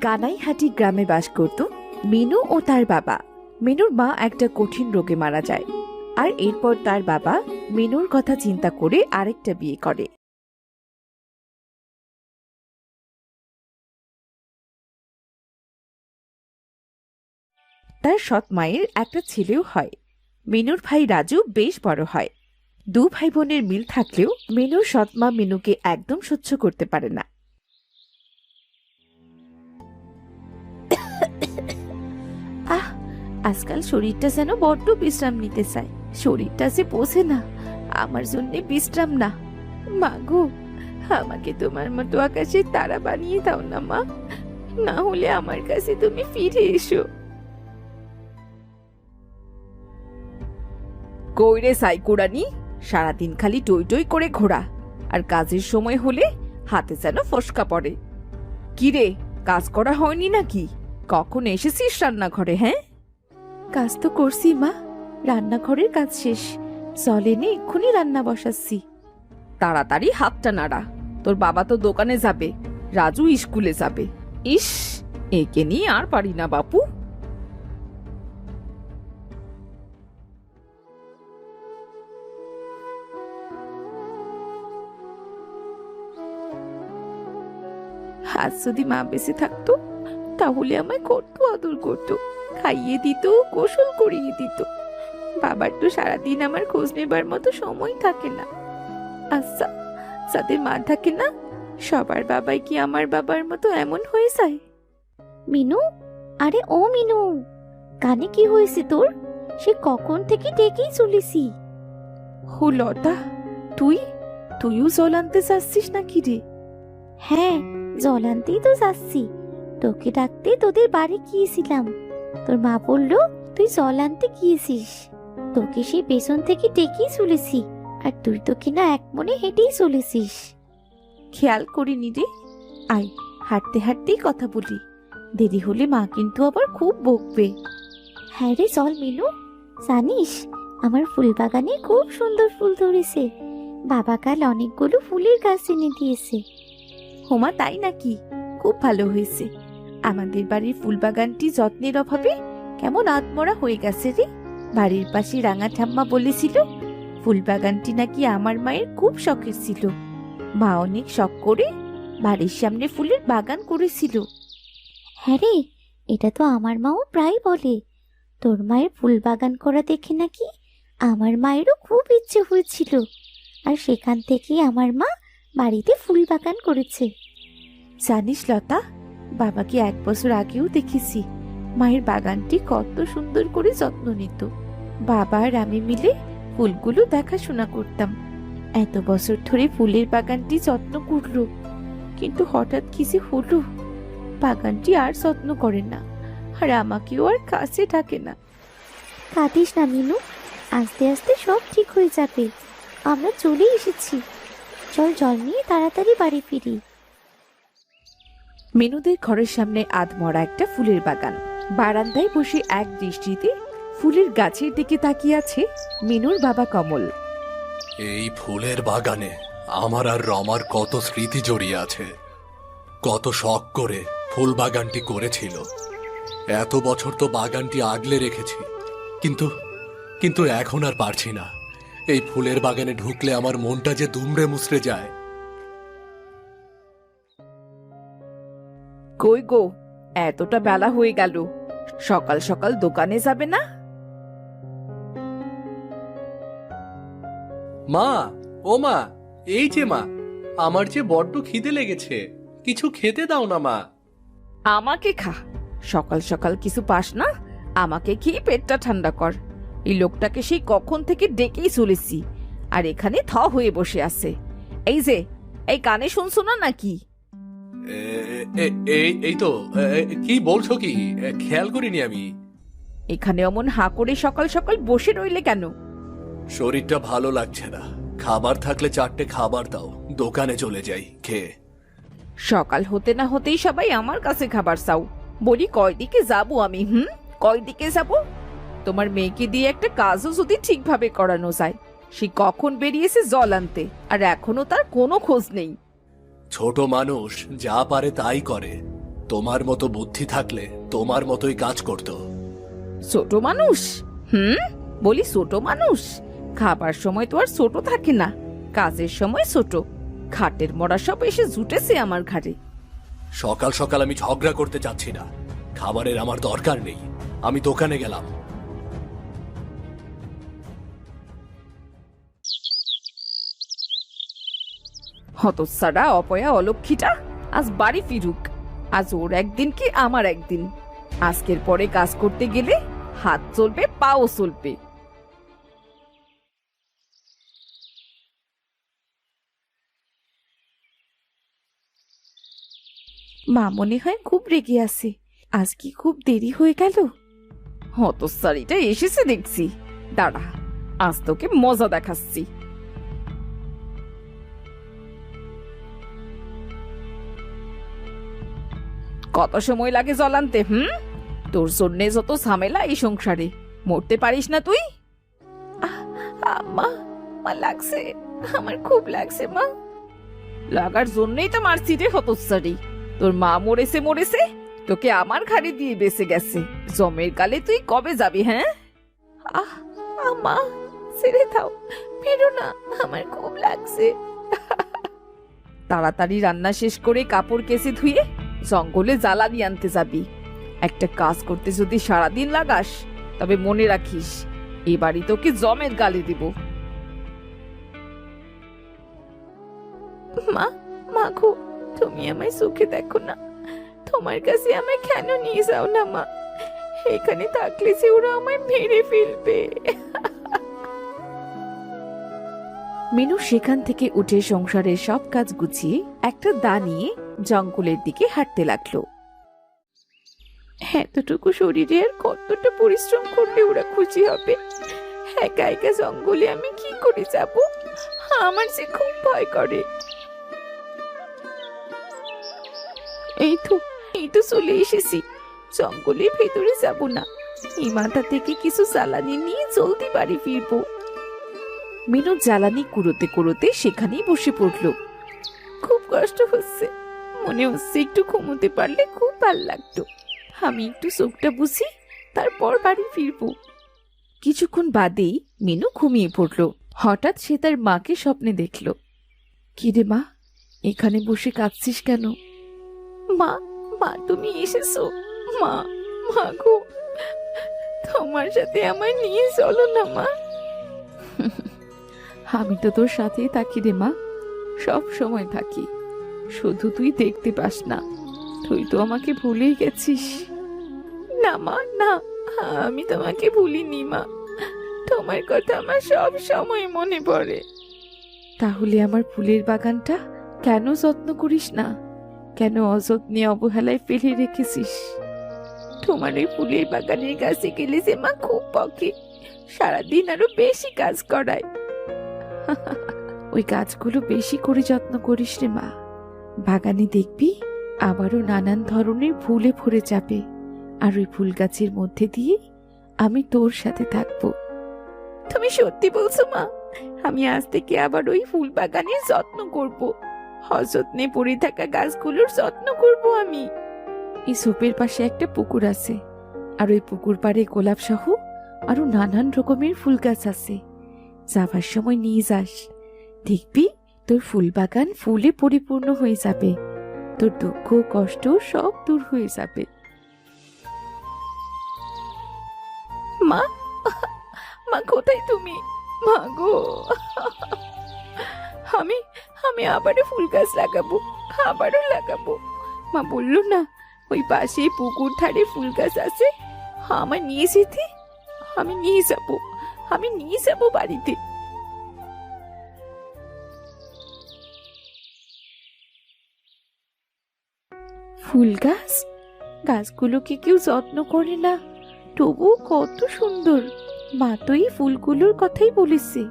কানাইহাটি গ্রামে বাস করত মিনু ও তার বাবা। মিনুর মা একটা কঠিন রোগে মারা যায়, আর এরপর তার বাবা মিনুর কথা চিন্তা করে আরেকটা বিয়ে করে। তার সৎ মায়ের একটা ছেলেও হয়। মিনুর ভাই রাজু বেশ বড় হয়। দু ভাই বোনের মিল থাকলেও মিনুর সৎ মা মিনুকে একদম সহ্য করতে পারে না। আহ, আজকাল শরীরটা যেন বড্ড বিশ্রাম নিতে চায়। শরীরটা যে বোঝে না আমার জন্য বিশ্রাম না। মা গো, আমাকে তোমার মতো আকাশের তারা বানিয়ে দাও না মা, না হলে আমার কাছে তুমি ফিরে এসো। কইরে সাইকুড়ানি, সারাদিন খালি টই টই করে ঘোরা, আর কাজের সময় হলে হাতে যেন ফসকা পড়ে। কিরে, কাজ করা হয়নি নাকি? কখন এসেছিস রান্নাঘরে? হ্যাঁ, কাজ তো করছি মা, রান্নাঘরের কাজ শেষ, চল এনে এক্ষুনি রান্না বসাচ্ছি। তাড়াতাড়ি হাতটা নাড়া, তোর বাবা তো দোকানে যাবে, রাজু স্কুলে যাবে। ইস, একে নিয়ে আর পারি না বাপু। আজ যদি মা বেঁচে থাকতো তাহলে আমায় কত আদর করতো, খাইয়ে দিত, গোসল করিয়ে দিত। বাবার তো সারাদিন আমার খোঁজ নেবার মতো সময় থাকে না। আচ্ছা, যাদের মা থাকে না সবার বাবাই কি আমার বাবার মতো এমন হয়ে যায়? মিনু, আরে ও মিনু, কানে কি হয়েছে তোর? সে কখন থেকে ডেকেই চলেছি। হো লতা, তুইও জল আনতে চাচ্ছিস নাকি রে? হ্যাঁ, জল আনতেই তো যাচ্ছি। তোকে ডাকতে তোদের বাড়ি গিয়েছিলাম, তোর মা বললো তুই জল আনতে গিয়েছিস। তোকে সেই পেছন থেকে ডেকেই চলেছি, আর তুই তো কিনা এক মনে হেঁটেই চলেছিস। খেয়াল করিনি রে। আয়, হাঁটতে হাঁটতেই কথা বলি, দেরি হলে মা কিন্তু আবার খুব বকবে। হ্যাঁ রে, চল মিনু। জানিস, আমার ফুল বাগানে খুব সুন্দর ফুল ধরেছে। বাবা কাল অনেকগুলো ফুলের গাছ এনে দিয়েছে। হোমা, তাই নাকি? খুব ভালো হয়েছে। আমাদের বাড়ির ফুল বাগানটি যত্নের অভাবে কেমন আধমরা হয়ে গেছে রে। বাড়ির পাশে রাঙা ঠাম্মা বলেছিল ফুল বাগানটি নাকি আমার মায়ের খুব শখের ছিল। মা অনেক শখ করে বাড়ির সামনে ফুলের বাগান করেছিল। হ্যাঁ রে, এটা তো আমার মাও প্রায় বলে। তোর মায়ের ফুল বাগান করা দেখে নাকি আমার মায়েরও খুব ইচ্ছে হয়েছিল, আর সেখান থেকেই আমার মা বাড়িতে ফুল বাগান করেছে। জানিস লতা, বাবাকে 1 বছর আগেও দেখেছি মায়ের বাগানটি কত সুন্দর করে যত্ন নিত। বাবা আর আমি মিলে ফুলগুলো দেখাশোনা করতাম। এত বছর ধরে ফুলের বাগানটি যত্ন করলো, কিন্তু হঠাৎ কি যে হলো, বাগানটি আর যত্ন করে না, আর আমাকেও আর কাছে থাকে না। কাঁদিস না মিনু, আস্তে আস্তে সব ঠিক হয়ে যাবে। আমরা চলে এসেছি, চল জল নিয়ে তাড়াতাড়ি বাড়ি ফিরি। মিনুদের ঘরের সামনে আধমরা একটা ফুলের বাগান। বারান্দায় বসে এক দৃষ্টিতে ফুলের গাছের দিকে তাকিয়ে আছে মিনুর বাবা কমল। এই ফুলের বাগানে আমার আর রমার কত স্মৃতি জড়িয়ে আছে। কত শখ করে ফুল বাগানটি করেছিল। এত বছর তো বাগানটি আগলে রেখেছি, কিন্তু কিন্তু এখন আর পারছি না। এই ফুলের বাগানে ঢুকলে আমার মনটা যে দুমড়ে মুচড়ে যায়। কই গো, এতটা বেলা হয়ে গেল, সকাল সকাল দোকানে যাবে না? মা, ও মা, এই যে মা, আমার যে বড্ড খিদে লেগেছে, কিছু খেতে দাও না মা। আমাকে খা, সকাল সকাল কিছু পাস না? আমাকে খেয়ে পেটটা ঠান্ডা কর। এই লোকটাকে সেই কখন থেকে ডেকেই চলেছি, আর এখানে হয়ে বসে আছে। এই যে, এই কানে শুনছো না নাকি? এই তো, কি বলছো কি? খেয়াল করিনি আমি। এখানে অমন হাঁ করে সকাল সকাল বসে রইলে কেন? শরীরটা ভালো লাগছে না, খাবার থাকলে 4টে খাবার দাও, দোকানে চলে যাই খেয়ে। সকাল হতে না হতেই সবাই আমার কাছে খাবার চাও। বলি কয়দিকে যাবো আমি? কয়দিকে যাব? তোমার মেয়েকে দিয়ে একটা কাজও যদি ঠিকভাবে করানো যায়, সে কখন বেরিয়েছে জল আনতে, আর এখনো তার কোনো খোঁজ নেই। ছোট মানুষ যা পারে তাই করে, তোমার মতো বুদ্ধি থাকলে তোমার মতোই কাজ করতো। ছোট মানুষ? বলি ছোট মানুষ? খাবার সময় তো আর ছোট থাকে না, কাজের সময় ছোট। খাটের মরা সব এসে জুটেছে আমার ঘাড়ে। সকাল সকাল আমি ঝগড়া করতে চাচ্ছি না, খাবারের আমার দরকার নেই, আমি দোকানে গেলাম। হতচ্ছাড়া অপয়া অলক্ষীটা আজ বাড়ি ফিরুক। আজ ওর একদিন কি আমার একদিন। আজকের পরে কাজ করতে গেলে হাত চলবে, পাও চলবে। মা মনে হয় খুব রেগে আছে। আজ কি খুব দেরি হয়ে গেল? হতচ্ছাড়িটা এসেছে দেখছি, দাঁড়া আজ তোকে মজা দেখাচ্ছি। কত সময় লাগে জল আনতে? তোর জন্যে যত ঝামেলা এই সংসারে, মরতে পারিস না তুই? মা, মা লাগছে, আমার খুব লাগছে মা। লাগার জন্যই তো মারছি রে হতচ্ছাড়ি। তোর মা মরেছে মরেছে, তোকে আমার ঘাড়ে দিয়ে বেঁচে গেছে। জমের কালে তুই কবে যাবি? হ্যাঁ মা, ছেড়ে দাও, ফেরো না, আমার খুব লাগছে। তাড়াতাড়ি রান্না শেষ করে কাপড় কেচে ধুয়ে জঙ্গলে জ্বালানি আনতে যাবি। একটা কাজ করতে যদি সারাদিন লাগাস তবে মনে রাখিস এই বাড়ি তোকে জমের গালে দিব। মা, মা গো, তুমি আমায় সুখে দেখো না। তোমার কাছে আমায় কেন নিয়ে যাও না মা? এখানে থাকলে যে ওরা আমায় মেরে ফেলবে। মিনু সেখান থেকে উঠে সংসারের সব কাজ গুছিয়ে একটা দা নিয়ে জঙ্গলের দিকে হাঁটতে লাগলো। এতটুকু শরীরে আর কতটা পরিশ্রম করলে ওরা খুশি হবে? একা একা জঙ্গলে আমি কি করে যাব? আমার যে খুব ভয় করে। এই তো চলে এসেছি। জঙ্গলের ভেতরে যাব না, এই মাথা থেকে কিছু জ্বালানি নিয়ে জলদি বাড়ি ফিরবো। মিনু জ্বালানি কুড়োতে কুড়োতে সেখানেই বসে পড়লো। খুব কষ্ট হচ্ছে, মনে হচ্ছে একটু ঘুমোতে পারলে খুব ভালো লাগতো। আমি একটু চোখটা বুঝি, তারপর বাড়ি ফিরবো। কিছুক্ষণ বাদেই মিনু ঘুমিয়ে পড়লো। হঠাৎ সে তার মাকে স্বপ্নে দেখলো। কি রে মা, এখানে বসে কাঁদছিস কেন? মা, মা তুমি এসেছো? মা, মা গো, তোমার সাথে আমায় নিয়ে চলো না মা। আমি তো তোর সাথেই থাকি রে মা, সব সময় থাকি, শুধু তুই দেখতে পাস না। তুই তো আমাকে ভুলেই গেছিস। না মা, না, আমি তোমাকে ভুলিনি মা। তোমার কথা আমার সব সময় মনে পড়ে। তাহলে আমার ফুলের বাগানটা কেন যত্ন করিস না? কেন অযত্নে অবহেলায় ফেলে রেখেছিস? তোমার ওই ফুলের বাগানের কাছে গেলে যে মা খুব বকে, সারাদিন আরো বেশি কাজ করায়। ওই গাছগুলো বেশি করে যত্ন করিস রে মা। বাগানে দেখবি আবারও নানান ধরনের ফুলে ভরে যাবে, আর ওই ফুল গাছের মধ্যে দিয়ে আমি তোর সাথে থাকবো। তুমি সত্যি বলছো মা? আমি আজ থেকে আবার ওই ফুল বাগানের যত্ন করব। অযত্নে পড়ে থাকা গাছগুলোর যত্ন করব আমি। এই ঝোপের পাশে একটা পুকুর আছে, আর ওই পুকুর পাড়ে গোলাপ সহ আরো নানান রকমের ফুল গাছ আছে। যাবার সময় নিয়ে যাস, দেখবি তোর ফুল বাগান ফুলে পরিপূর্ণ হয়ে যাবে। তোর দুঃখ কষ্ট সব দূর হয়ে যাবে। মা, মা কোথায় তুমি? মা গো, আমি আমি আবারও ফুল গাছ লাগাবো, আবারও লাগাবো। মা বললো না ওই পাশে পুকুর ধারে ফুল গাছ আছে? আমার নিয়ে যেতে, আমি নিয়ে যাবো বাড়িতে। ফুল গাছ, গাছগুলোকে কেউ যত্ন করে না, তবু কত সুন্দর। মা তো এই ফুলগুলোর কথাই বলেছে।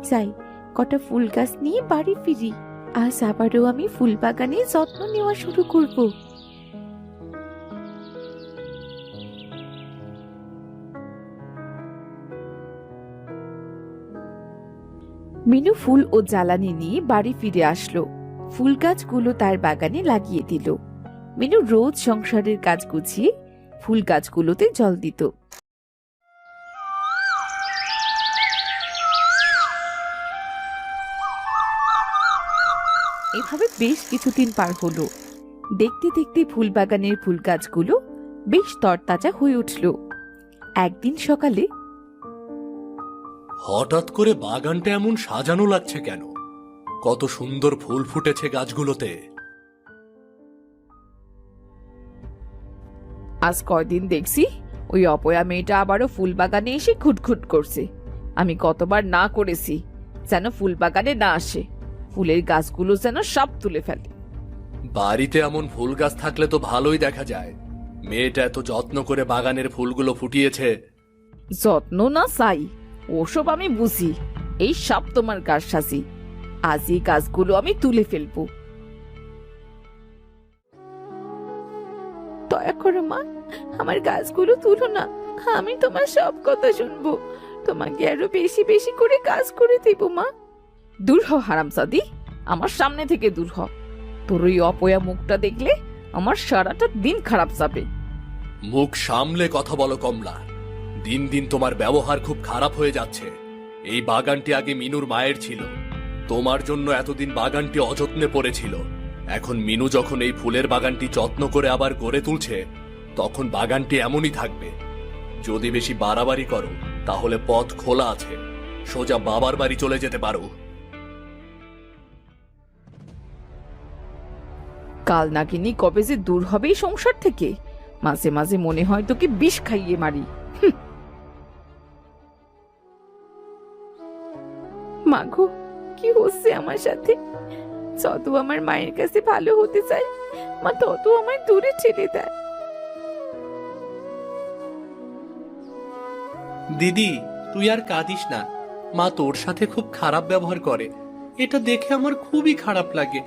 যাই, কটা ফুল গাছ নিয়ে বাড়ি ফিরি। আজ আবারও আমি ফুল বাগানে যত্ন নেওয়া শুরু করব। মিনু ফুল ও জ্বালানি নিয়ে বাড়ি ফিরে আসলো। ফুল গাছগুলো তার বাগানে লাগিয়ে দিল। মিনু রোজ সংসারের কাজ গুছিয়ে ফুল গাছগুলোতে জল দিত। এভাবে বেশ কিছুদিন পার হলো। দেখতে দেখতে ফুল বাগানের ফুল গাছগুলো বেশ তরতাজা হয়ে উঠল। একদিন সকালে হঠাৎ করে বাগানটা এমন সাজানো লাগছে কেন? কত সুন্দর ফুল ফুটেছে গাছগুলোতে। আজ কয়দিন দেখছি ওই অপয়া মেয়েটা আবারও ফুল বাগানে এসে খুটখুট করছে। আমি কতবার না করেছি যেন ফুল বাগানে না আসে, ফুলের গাছগুলো যেন সব তুলে ফেলে। বাড়িতে এমন ফুল গাছ থাকলে তো ভালোই দেখা যায়। মেয়েটা এত যত্ন করে বাগানের ফুলগুলো ফুটিয়েছে। যত্ন না চাই, ওসব আমি বুঝি, এই সব তোমার কারসাজি। আজ এই গাছগুলো আমি তুলে ফেলবো। দয়া করে মা, আমার গাছগুলো তুলো না, আমি তোমার সব কথা শুনবো, তোমাকে আরো বেশি বেশি করে কাজ করে দেব মা। দূর হ হারামজাদি, আমার সামনে থেকে দূর হ। তোর ওই অপয়া মুখটা দেখলে আমার সারাটা দিন খারাপ যাবে। মুখ সামলে কথা বলো কমলা। দিন দিন তোমার ব্যবহার খুব খারাপ হয়ে যাচ্ছে। এই বাগানটি আগে মিনুর মায়ের ছিল। তোমার জন্য এতদিন বাগানটি অযত্নে পড়েছিল। এখন মিনু যখন এই ফুলের বাগানটি যত্ন করে আবার গড়ে তুলছে, তখন বাগানটি এমনই থাকবে। যদি বেশি বাড়াবাড়ি করো তাহলে পথ খোলা আছে, সোজা বাবার বাড়ি চলে যেতে পারো। কাল নাকিনি কবে যে দূর হবে এই সংসার থেকে, মাঝে মাঝে মনে হয় তোকে বিষ খাইয়ে মারি। মাগো, কি হচ্ছে আমার সাথে? যত আমার মায়ের কাছে ভালো হতে চাই, মা তত আমায় দূরে ঠেলে দেয়। দিদি, তুই আর কাঁদিস না। মা তোর সাথে খুব খারাপ ব্যবহার করে, এটা দেখে আমার খুবই খারাপ লাগে।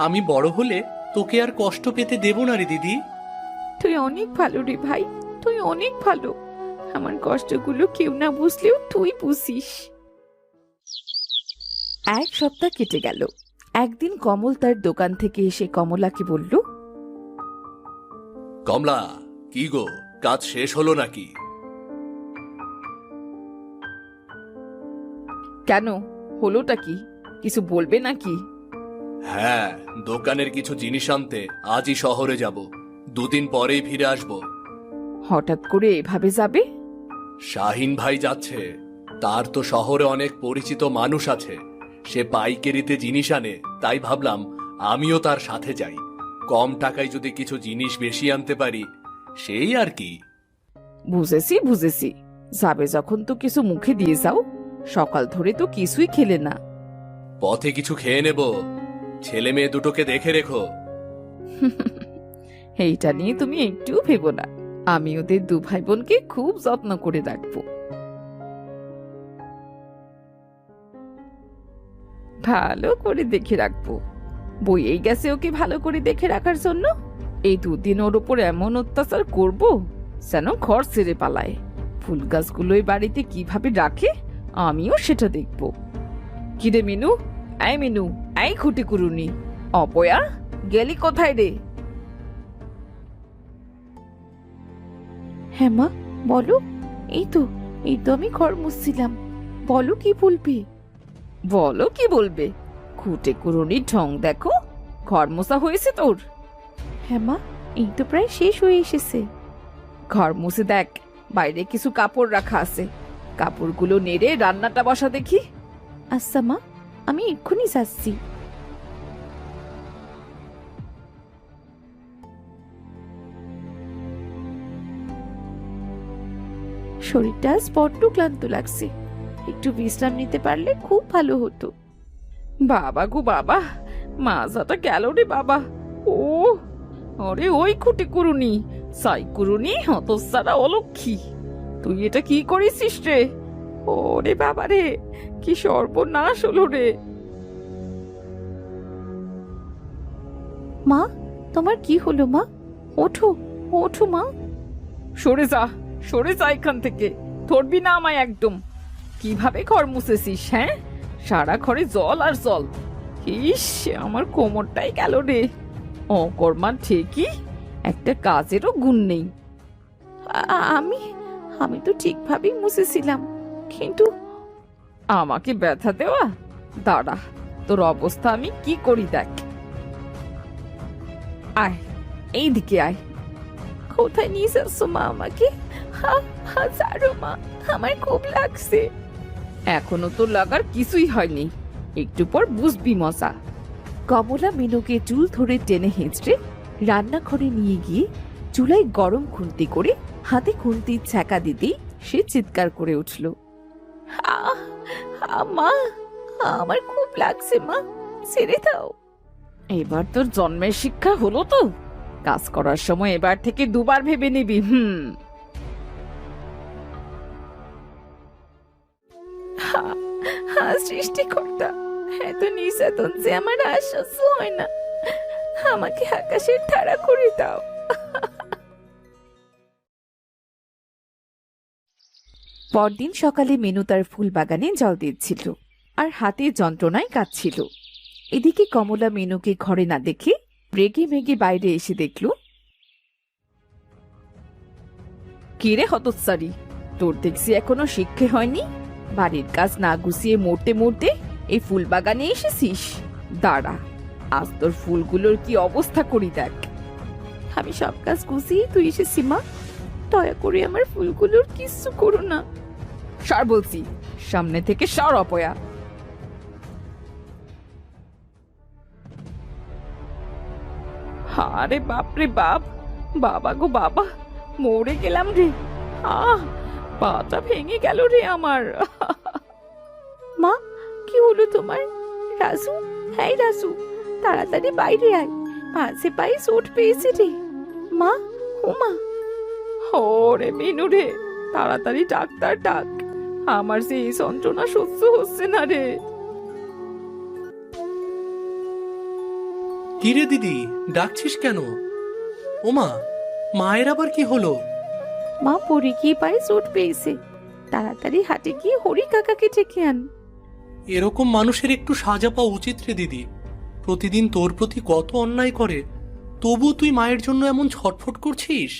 আমি বড় হলে তোকে আর কষ্ট পেতে দেব না রে দিদি। তুই অনেক ভালো রে ভাই, তুই অনেক ভালো। আমার কষ্টগুলো কেউ না বুঝলেও তুই বুঝিস। এক সপ্তাহ কেটে গেল। একদিন কমল তার দোকান থেকে এসে কমলাকে বলল, কমলা, কি গো, কাজ শেষ হলো নাকি? কেন, হলোটা কি? কিছু বলবে নাকি? হ্যাঁ, দোকানের কিছু জিনিস আনতে আজই শহরে যাব। দুদিন পরেই ফিরে আসব। হঠাৎ করে এভাবে যাবে? শাহিন ভাই যাচ্ছে। তার তো শহরে অনেক পরিচিত মানুষ আছে। সে পাইকারিতে জিনিস আনে, তাই ভাবলাম আমিও তার সাথে যাই। কম টাকায় যদি কিছু জিনিস বেশি আনতে পারি, সেই আর কি। বুঝেছি বুঝেছি, যাবে যখন তো কিছু মুখে দিয়ে যাও। সকাল ধরে তো কিছুই খেলে না। পথে কিছু খেয়ে নেব। ছেলে মেয়ে দুটোকে দেখে রেখো। এইটা নিয়ে তুমি একটু ভেবো না, আমি ওদের দু ভাই বোনকে খুব যত্ন করে রাখবো। ভালো করে দেখে রাখবো। বইয়েই গেছে ওকে ভালো করে দেখে রাখার জন্য। এই দুদিন ওর ওপর এমন অত্যাচার করব যেন ঘর ছেড়ে পালায়। ফুল গাছগুলোই বাড়িতে কিভাবে রাখে আমিও সেটা দেখব। কিরে মিনু, এই মিনু, এই খুঁটি কুরুনি, অপয়া গেলি কোথায় রে? হ্যাঁ মা, বলো। এই তো আমি ঘর মুছছিলাম। বলো কি বলবে? বলো কি বলবে? খুঁটে কুরুনির ঢং দেখো, ঘর মোছা হয়েছে তোর? হ্যাঁ মা, এই তো প্রায় শেষ হয়ে এসেছে। ঘর মুছে দেখ, বাইরে কিছু কাপড় রাখা আছে। কাপড়গুলো নেড়ে রান্নাটা বসা দেখি। আচ্ছা মা, আমি এক্ষুনি যাচ্ছি। শরীরটা আজ বড্ড ক্লান্ত লাগছে, একটু বিশ্রাম নিতে পারলে খুব ভালো হতো। বাবা গো বাবা, মাজাটা গেল রে বাবা। ও আরে ওই খুঁটি কুরুনি, সাই কুরুনি, হতসারা অলক্ষী, তুই এটা কি করেছিস রে? ওরে বাবা রে, কি সর্বনাশ হলো রে। মা, তোমার কি হলো মা? ওঠো ওঠো মা। সরে যা, সরে যা এখান থেকে, ধরবি না আমায় একদম। কিভাবে ঘর মুছেছিস? হ্যাঁ, সারা ঘরে জল আর জল। ইস, আমার কোমরটাই গেল রে। অকর্মা ঠিকই, একটা কাজেরও গুণ নেই। আমি আমি তো ঠিকভাবেই মুছেছিলাম, কিন্তু আমাকে ব্যথা দেওয়া? দাঁড়া, তোর অবস্থা আমি কি করি দেখ। আয়, এইদিকে আয়। কোথায় নিয়ে যাচ্ছ মা আমাকে? ছাড়ো মা, আমার খুব লাগছে। এখনো তো লাগার কিছুই হয়নি, একটু পর বুঝবি মজা। কমলা মিনুকে চুল ধরে টেনে হেঁচড়ে রান্নাঘরে নিয়ে গিয়ে চুলায় গরম খুন্তি করে হাতে খুন্তির ছ্যাঁকা দিতেই সে চিৎকার করে উঠল, মা, আমার খুব লাগছে মা, ছেড়ে দাও। এবার তোর জন্মের শিক্ষা হলো তো? কাজ করার সময় এবার থেকে দুবার ভেবে নিবি। সৃষ্টিকর্তা, এত নির্যাতন যে আমার আর সহ্য হয় না, আমাকে আকাশের ধারা করে দাও। পরদিন সকালে মেনু তার ফুল বাগানে জল দিচ্ছিল আর হাতে যন্ত্রণায় কাঁদছিল। এদিকে কমলা মেনুকে ঘরে না দেখে রেগে মেগে বাইরে এসে দেখল। কিরে হতচ্ছারি, তোর দেখছি এখনো শিক্ষা হয়নি? বাড়ির কাজ না গুছিয়ে মরতে মরতে এই ফুল বাগানে এসেছিস? দাঁড়া, আজ তোর ফুলগুলোর কি অবস্থা করি দেখ। আমি সব কাজ গুছিয়ে তুই এসেছি মা, দয়া করে আমার ফুলগুলোর কিচ্ছু করো না। সর বলছি, সামনে থেকে সর অপয়া। আরে বাপরে বাপ, বাবা গো বাবা, মরে গেলাম রে। পাটা ভেঙে গেল রে আমার। মা, কি হলো তোমার? রাজু, হ্যাঁ রাজু, তাড়াতাড়ি বাইরে আয়, মাঝে পায়ে চোট পেয়েছে রে। মা, ও মা। ওরে মিনু রে, তাড়াতাড়ি ডাক্তার ডাক, আমার যে এই যন্ত্রণা সহ্য হচ্ছে না রে। কিরে দিদি, ডাকছিস কেন? ওমা, মায়ের আবার কি হলো? মা পড়ে গিয়ে পায়ে চোট পেয়েছে, তাড়াতাড়ি হাটে গিয়ে হরি কাকাকে ডেকে আন। এরকম মানুষের একটু সাজা পাওয়া উচিত রে দিদি। প্রতিদিন তোর প্রতি কত অন্যায় করে, তবু তুই মায়ের জন্য এমন ছটফট করছিস।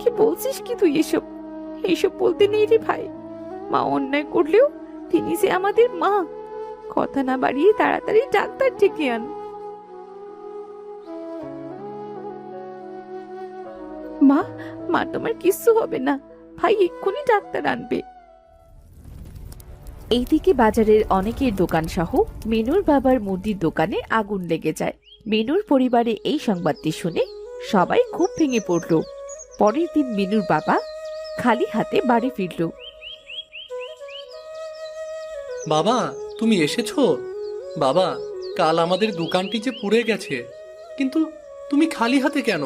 কি বলছিস কি তুই এসব? এইসব বলতে নেই রে ভাই, মা অন্যায় করলেও তিনি যে আমাদের মা। কথা না বাড়িয়ে তাড়াতাড়ি ডাক্তার ডেকে আন। মা, মা তোমার কিচ্ছু হবে না, ভাই এক্ষুনি ডাক্তার আনবে। এইদিকে বাজারের অনেকের দোকান সহ মেনুর বাবার মুদির দোকানে আগুন লেগে যায়। মেনুর পরিবারে এই সংবাদটি শুনে সবাই খুব ভেঙে পড়ল। পরের দিন মেনুর বাবা খালি হাতে বাড়ি ফিরল। বাবা, তুমি এসেছো? বাবা, কাল আমাদের দোকানটি যে পুড়ে গেছে, কিন্তু তুমি খালি হাতে কেন?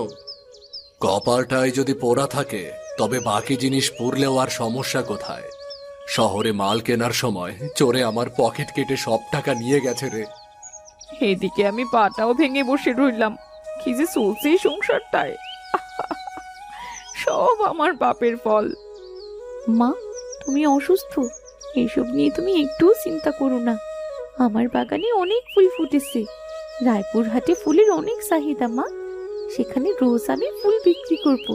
কপালটায় যদি পোড়া থাকে তবে বাকি জিনিস পুড়লেও আর সমস্যা কোথায়? শহরে মাল কেনার সময় চোরে আমার পকেট কেটে সব টাকা নিয়ে গেছে রে। এদিকে আমি পাটাও ভেঙে বসে রইলাম, কি যে চলছে এই সংসারটায়। সব আমার বাপের ফল। মা, তুমি অসুস্থ, এসব নিয়ে তুমি একটুও চিন্তা করো না। আমার বাগানে অনেক ফুল ফুটেছে, রায়পুর হাটে ফুলের অনেক চাহিদা মা, সেখানে রোজ আমি ফুল বিক্রি করব।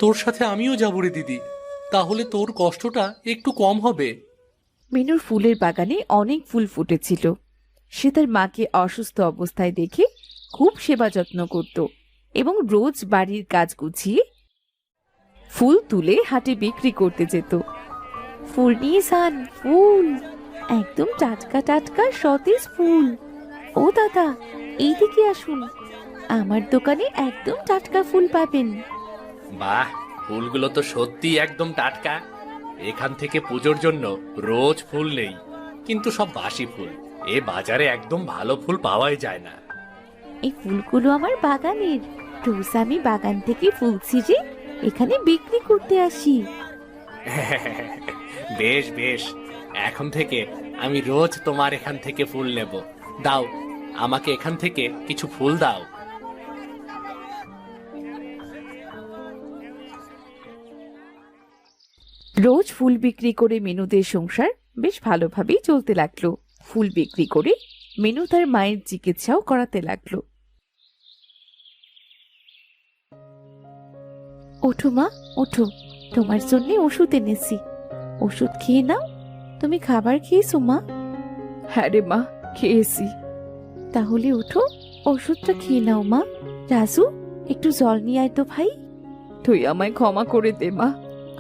তোর সাথে আমিও যাবো রে দিদি, তাহলে তোর কষ্টটা একটু কম হবে। মিনুর ফুলের বাগানে অনেক ফুল ফুটেছিল। সে তার মাকে অসুস্থ অবস্থায় দেখে খুব সেবা যত্ন করত এবং রোজ বাড়ির কাজ গুছিয়ে ফুল তুলে হাটে বিক্রি করতে যেত। ফুল নিয়ে যান, ফুল একদম টাটকা টাটকা সতেজ ফুল। ও দাদা, এইদিকে আসুন, আমার দোকানে একদম টাটকা ফুল পাবেন। বাহ, ফুলগুলো তো সত্যি একদম টাটকা। এখান থেকে পুজোর জন্য রোজ ফুল নেই, কিন্তু সব বাসি ফুল। এ বাজারে একদম ভালো ফুল পাওয়াই যায় না। এই ফুলগুলো আমার বাগানের, রোজ আমি বাগান থেকে ফুল ছিঁড়ে এখানে বিক্রি করতে আসি। বেশ বেশ, এখন থেকে আমি রোজ তোমার এখান থেকে ফুল নেব। দাও, আমাকে এখান থেকে কিছু ফুল দাও। রোজ ফুল বিক্রি করে মেনুদের সংসার বেশ ভালোভাবেই চলতে লাগলো। ফুল বিক্রি করে মেনু তার মায়ের চিকিৎসাও করাতে লাগলো। ওঠো মা, ওঠো, তোমার জন্য ওষুধ এনেছি। ওষুধ খেয়ে নাও। তুমি খাবার খেয়েছো মা? হ্যাঁ রে মা, খেয়েছি। তাহলে ওঠো, ওষুধটা খেয়ে নাও মা। রাজু, একটু জল নিয়ে আয় তো ভাই। তুই আমায় ক্ষমা করে দে মা।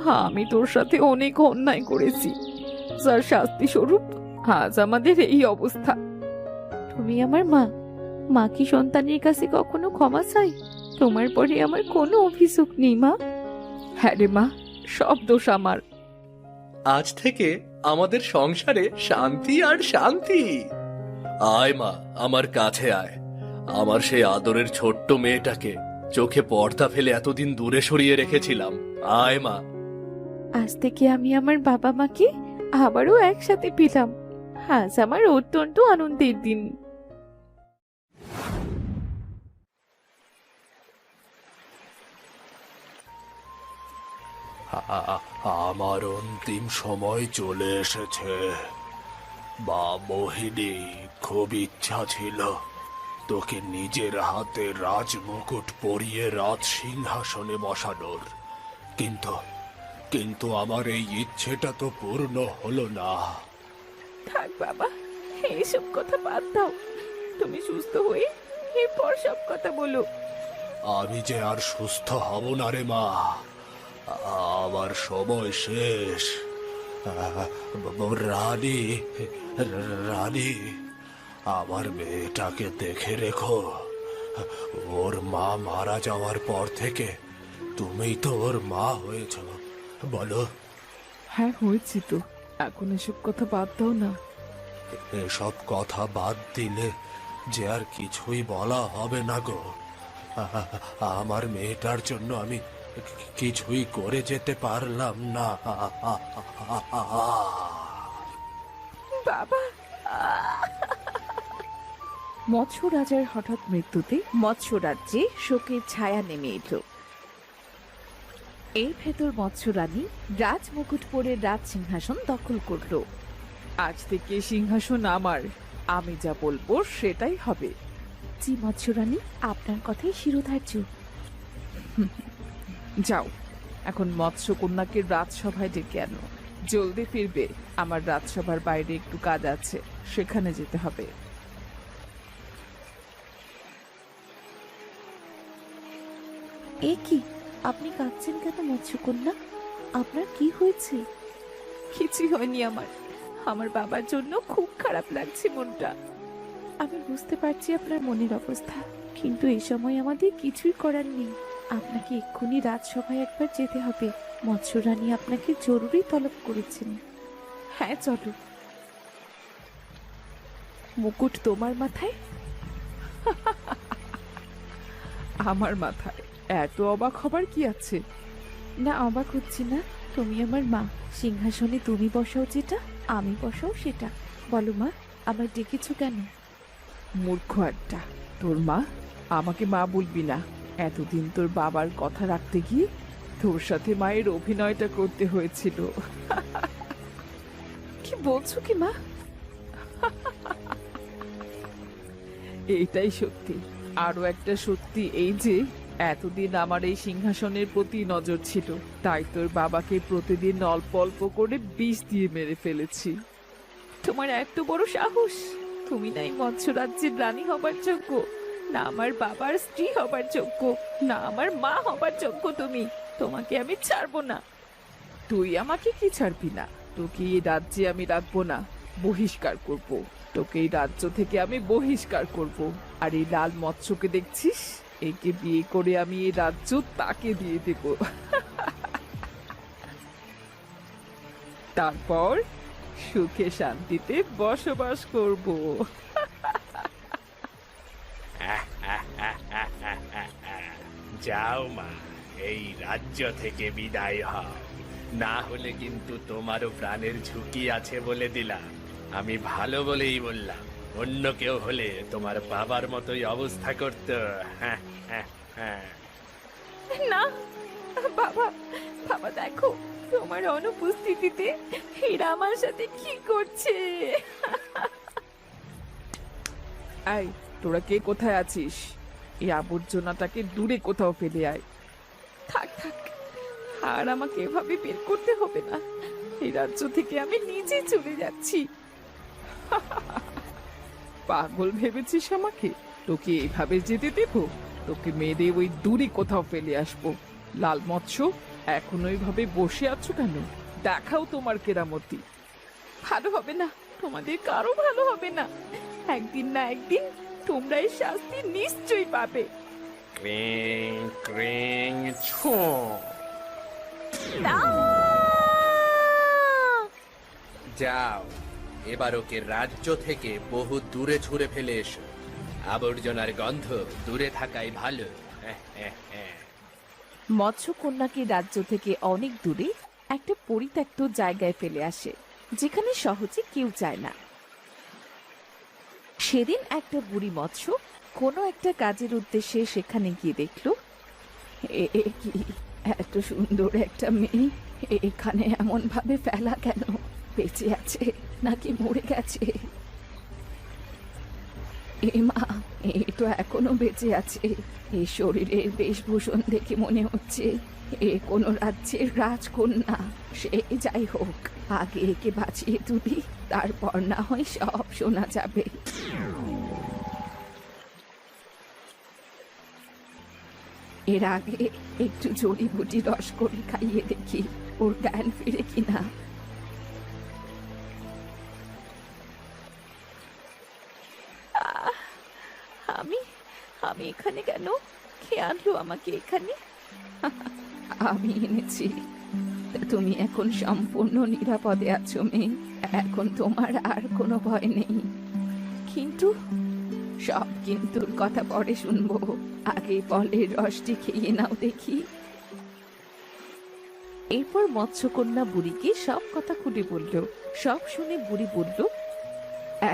হ্যাঁ, আমি তোর সাথে অনেক অন্যায় করেছি, যার শাস্তি স্বরূপ আজ আমাদের এই অবস্থা। তুমি আমার মা, মা কি সন্তানের কাছে কখনো ক্ষমা চাই? তোমার পরে আমার কোনো অভিযোগ নেই মা। হ্যাঁ রে মা, সব দোষ আমার। আজ থেকে আমাদের সংসারে শান্তি আর শান্তি। আয় মা, আমার কাছে আয়। আমার সেই আদরের ছোট্ট মেয়েটাকে চোখে পর্দা ফেলে এতদিন দূরে সরিয়ে রেখেছিলাম। আয় মা। আজ থেকে আমি আমার বাবা মাকে আবারও একসাথে পেলাম। আজ আমার অত্যন্ত আনন্দের দিন। আমার অন্তিম সময় চলে এসেছে। বা মোহিনী, খুব ইচ্ছা ছিল তোকে নিজের হাতে রাজমুকুট পরিয়ে রাজ সিংহাসনে বসানোর, কিন্তু কিন্তু আমার এই ইচ্ছেটা তো পূর্ণ হলো না। থাক বাবা, এইসব কথা বাদ দাও। তুমি সুস্থ হয়ে এরপর সব কথা বলো। আমি যে আর সুস্থ হব না রে মা, আমার সময় শেষ। রানী, রানী, আমার মেয়েটাকে দেখে রেখো। ওর মা মারা যাওয়ার পর থেকে তুমিই তো ওর মা হয়েছ, বলো? হ্যাঁ, হয়েছি তো। এখন এসব কথা বাদ দাও না। এসব কথা বাদ দিলে যে আর কিছুই বলা হবে না গো। আমার মেয়েটার জন্য আমি কিছুই করে যেতে পারলাম না। বাবা, মৎস্য রাজার হঠাৎ মৃত্যুতে মৎস্য রাজ্যে শোকের ছায়া নেমে এলো। এই ভেতর মৎস্য রানী রাজমুকুট পরে রাজ সিংহাসন দখল করলো। আজ থেকে সিংহাসন আমার, আমি যা বলবো সেটাই হবে। জি মৎস্য রানী, আপনার কথাই শিরোধার্য। যাও, এখন মৎস্য কন্যাকে রাজসভায় ডেকে আনো। জলদি ফিরবে, আমার রাজসভার বাইরে একটু কাজ আছে, সেখানে যেতে হবে। এ কি, আপনি কাঁদছেন কেন মৎস্যকন্যা? আপনার কি হয়েছে? কিছুই হয়নি আমার। আমার বাবার জন্য খুব খারাপ লাগছে মনটা। আমি বুঝতে পারছি আপনার মনের অবস্থা, কিন্তু এই সময় আমাদের কিছুই করার নেই। আপনাকে এক্ষুনি রাজসভায় একবার যেতে হবে। মৎস্য রানী আপনাকে জরুরি তলব করেছেন। হ্যাঁ, চলো। মুকুট তোমার মাথায়? আমার মাথায় এত অবাক হবার কি আছে? না, অবাক হচ্ছি না। তুমি আমার মা, সিংহাসনে তুমি বসাও যেটা, আমি বসাও সেটা। বলো মা, আমার ডেকেছো কেন? মূর্খ একটা। তোর মা? আমাকে মা বলবি না। এতদিন তোর বাবার কথা রাখতে গিয়ে তোর সাথে মায়ের অভিনয়টা করতে হয়েছিল। কি বলছো কি মা? এইটাই সত্যি। আরো একটা সত্যি এই যে এতদিন আমার এই সিংহাসনের প্রতি নজর ছিল, তাই তোর বাবাকে প্রতিদিন অল্প অল্প করে বিষ দিয়ে মেরে ফেলেছি। তোমার এত বড় সাহস! তুমি নাই মৎস্য রাজ্যের রানী হবার যোগ্য, না আমার বাবার স্ত্রী হবার যোগ্য, না আমার মা হবার যোগ্য। তোমাকে আমি ছাড়বো না। তুই আমাকে কি ছাড়বি না? তোকে এই রাজ্যে আমি রাখবো না, বহিষ্কার করব। তোকে এই রাজ্য থেকে আমি বহিষ্কার করব। আর এই লাল মৎস্যকে দেখছিস, একে বিয়ে করে আমি এই রাজ্য তাকে দিয়ে দেব। তারপর সুখে শান্তিতে বসবাস করব। যাও মা, এই রাজ্য থেকে বিদায় হও, না হলে কিন্তু তোমারও প্রাণের ঝুঁকি আছে বলে দিলাম। আমি ভালো বলেই বললাম, অন্য কেউ হলে তোমার বাবার মতোই অবস্থা করতো। না বাবা, বাবা দেখো, তোমার অনুপস্থিতিতে এরা আমার সাথে কি করছে। এই, তোরা কে কোথায় আছিস? এই আবর্জনাটাকে দূরে কোথাও ফেলে আয়। থাক থাক, আর আমাকে এভাবে বের করতে হবে না। এই রাজ্য থেকে আমি নিজে চলে যাচ্ছি। পাগল ভেবেছিস আমাকে? তোকে এইভাবে যেতে দেব? তোকে মেরে ওই দূরে কোথাও ফেলে আসবো। লাল মৎস্য, এখন ওইভাবে বসে আছো কেন? দেখাও তোমার কেরামতি। ভালো হবে না, তোমাদের কারো ভালো হবে না। একদিন না একদিন তোমরা এই শাস্তি নিশ্চয়ই পাবে। ক্রিং ক্রিং ছো। যাও, এবার ওকে রাজ্য থেকে বহু দূরে ছুঁড়ে ফেলে এসো। আবর্জনার গন্ধ দূরে থাকাই ভালো। মৎস্যকন্যাকে রাজ্য থেকে অনেক দূরে একটা পরিত্যক্ত জায়গায় ফেলে আসে, যেখানে সহজে কেউ যায় না। সেদিন একটা বুড়ি মৎস্য কোনো একটা কাজের উদ্দেশ্যে সেখানে গিয়ে দেখলো, কি এত সুন্দর একটা মেয়ে এখানে এমন ভাবে ফেলা কেন? বেঁচে আছে নাকি মরে গেছে? এ মা, এ তো এখনো বেঁচে আছে। এই শরীরের বেশভূষণ দেখে মনে হচ্ছে এ কোনো রাজ্যের রাজকন্যা। সে যাই হোক, আগে একে বাঁচিয়ে তুলি, তারপর না হয় সব শোনা যাবে। এর আগে একটু জড়িবুটি রস করে খাইয়ে দেখি, ওর জ্ঞান ফিরে কিনা। আমি আমি এখানে কেন? কে আনলো আমাকে এখানে? আমি এনেছি। তা তুমি এখন সম্পূর্ণ নিরাপদে আছো মেয়ে, এখন তোমার আর কোনো ভয় নেই। কিন্তু সব কিন্তুর কথা পরে শুনবো, আগে ফলের রসটি খেয়ে নাও দেখি। এরপর মৎস্যকন্যা বুড়িকে সব কথা খুলে বলল। সব শুনে বুড়ি বলল,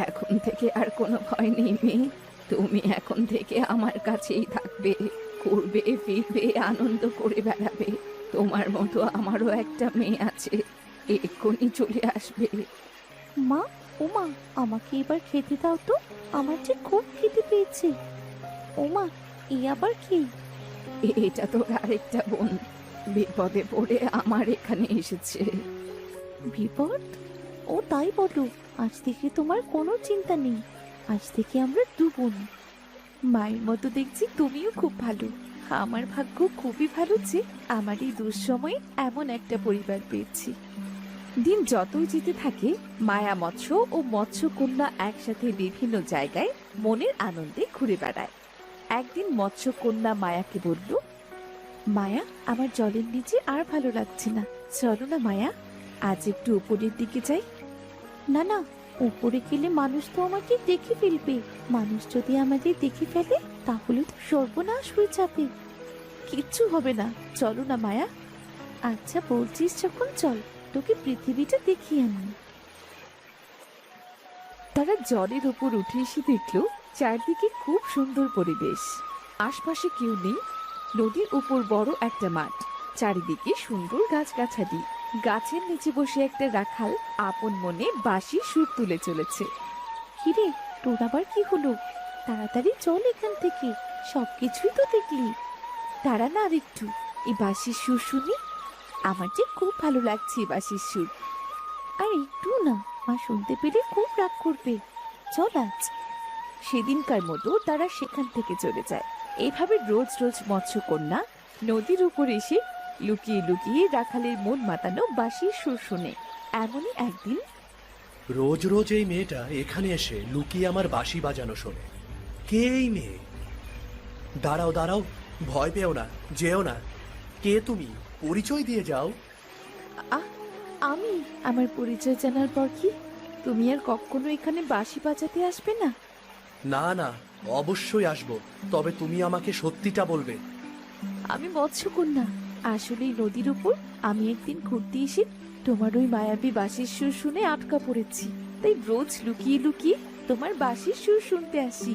এখন থেকে আর কোনো ভয় নেই মেয়ে, তুমি এখন থেকে আমার কাছেই থাকবে, করবে ফিরবে, আনন্দ করে বেড়াবে। তোমার মতো আমারও একটা মেয়ে আছে, এক্ষুনি চলে আসবে। মা, ও মা, আমাকে এবার খেতে দাও তো, আমার যে খুব খেতে পেয়েছে। ও মা, এ আবার কি? এটা তোর আরেকটা বোন, বিপদে পড়ে আমার এখানে এসেছে। বিপদ? ও তাই বলো, আজ থেকে তোমার কোনো চিন্তা নেই, আজ থেকে আমরা দু বোন। মায়ের মতো দেখছি তুমিও খুব ভালো। আমার ভাগ্য খুবই ভালো যে আমার এই দুঃসময়ে এমন একটা পরিবার পেয়েছি। দিন যতই যেতে থাকে, মায়া মৎস্য ও মৎস্যকন্যা একসাথে বিভিন্ন জায়গায় মনের আনন্দে ঘুরে বেড়ায়। একদিন মৎস্যকন্যা মায়াকে বলল, মায়া, আমার জলের নিচে আর ভালো লাগছে না, চলো না মায়া, আজ একটু উপরের দিকে যাই। না না, উপরে গেলে মানুষ তো আমাকে দেখে ফেলবে। মানুষ যদি আমাদের দেখে ফেলে তাহলে তো সর্বনাশ হয়ে যাবে। কিচ্ছু হবে না, চলো না মায়া। আচ্ছা বলছিস যখন, চল, তোকে পৃথিবীটা দেখিয়ে আনি। তারা জলের উপর উঠে এসে দেখলো চারদিকে খুব সুন্দর পরিবেশ, আশপাশে কেউ নেই। নদীর উপর বড় একটা মাঠ, চারিদিকে সুন্দর গাছগাছালি। গাছের নিচে বসে একটা রাখাল আপন মনে বাঁশির সুর তুলে চলেছে। কিরে, তোর আবার কি হলো? তাড়াতাড়ি চল এখান থেকে, সবকিছুই তো দেখলি। তারা না আর একটু, এই বাঁশির সুর শুনি। আমার যে খুব ভালো লাগছে এই বাঁশির সুর। আর একটু না, মা শুনতে পেলে খুব রাগ করবে। চল আজ। সেদিনকার মতো তারা সেখান থেকে চলে যায়। এভাবে রোজ রোজ মৎস্যকন্যা নদীর উপর এসে লুকিয়ে লুকিয়ে রাখালের মন মাতানো বাঁশির সুর শুনে। এমনই একদিন রোজ রোজ এই মেয়েটা এখানে এসে লুকিয়ে আমার বাঁশি বাজানো শোনে। কে এই মেয়ে? দাঁড়াও দাঁড়াও, ভয় পেও না, যেও না। কে তুমি? পরিচয় দিয়ে যাও। আমি আমার পরিচয় জানার পর কি তুমি আর কখনো এখানে বাঁশি বাজাতে আসবে না? না না, অবশ্যই আসবো, তবে তুমি আমাকে সত্যিটা বলবে। আমি মৎস্যকন্যা, আসলে নদীর উপর আমি একদিন ঘুরতে এসে তোমার ওই মায়াবী বাঁশির সুর শুনে আটকা পড়েছি, তাই রোজ লুকিয়ে লুকিয়ে তোমার বাঁশির সুর শুনতে আসি।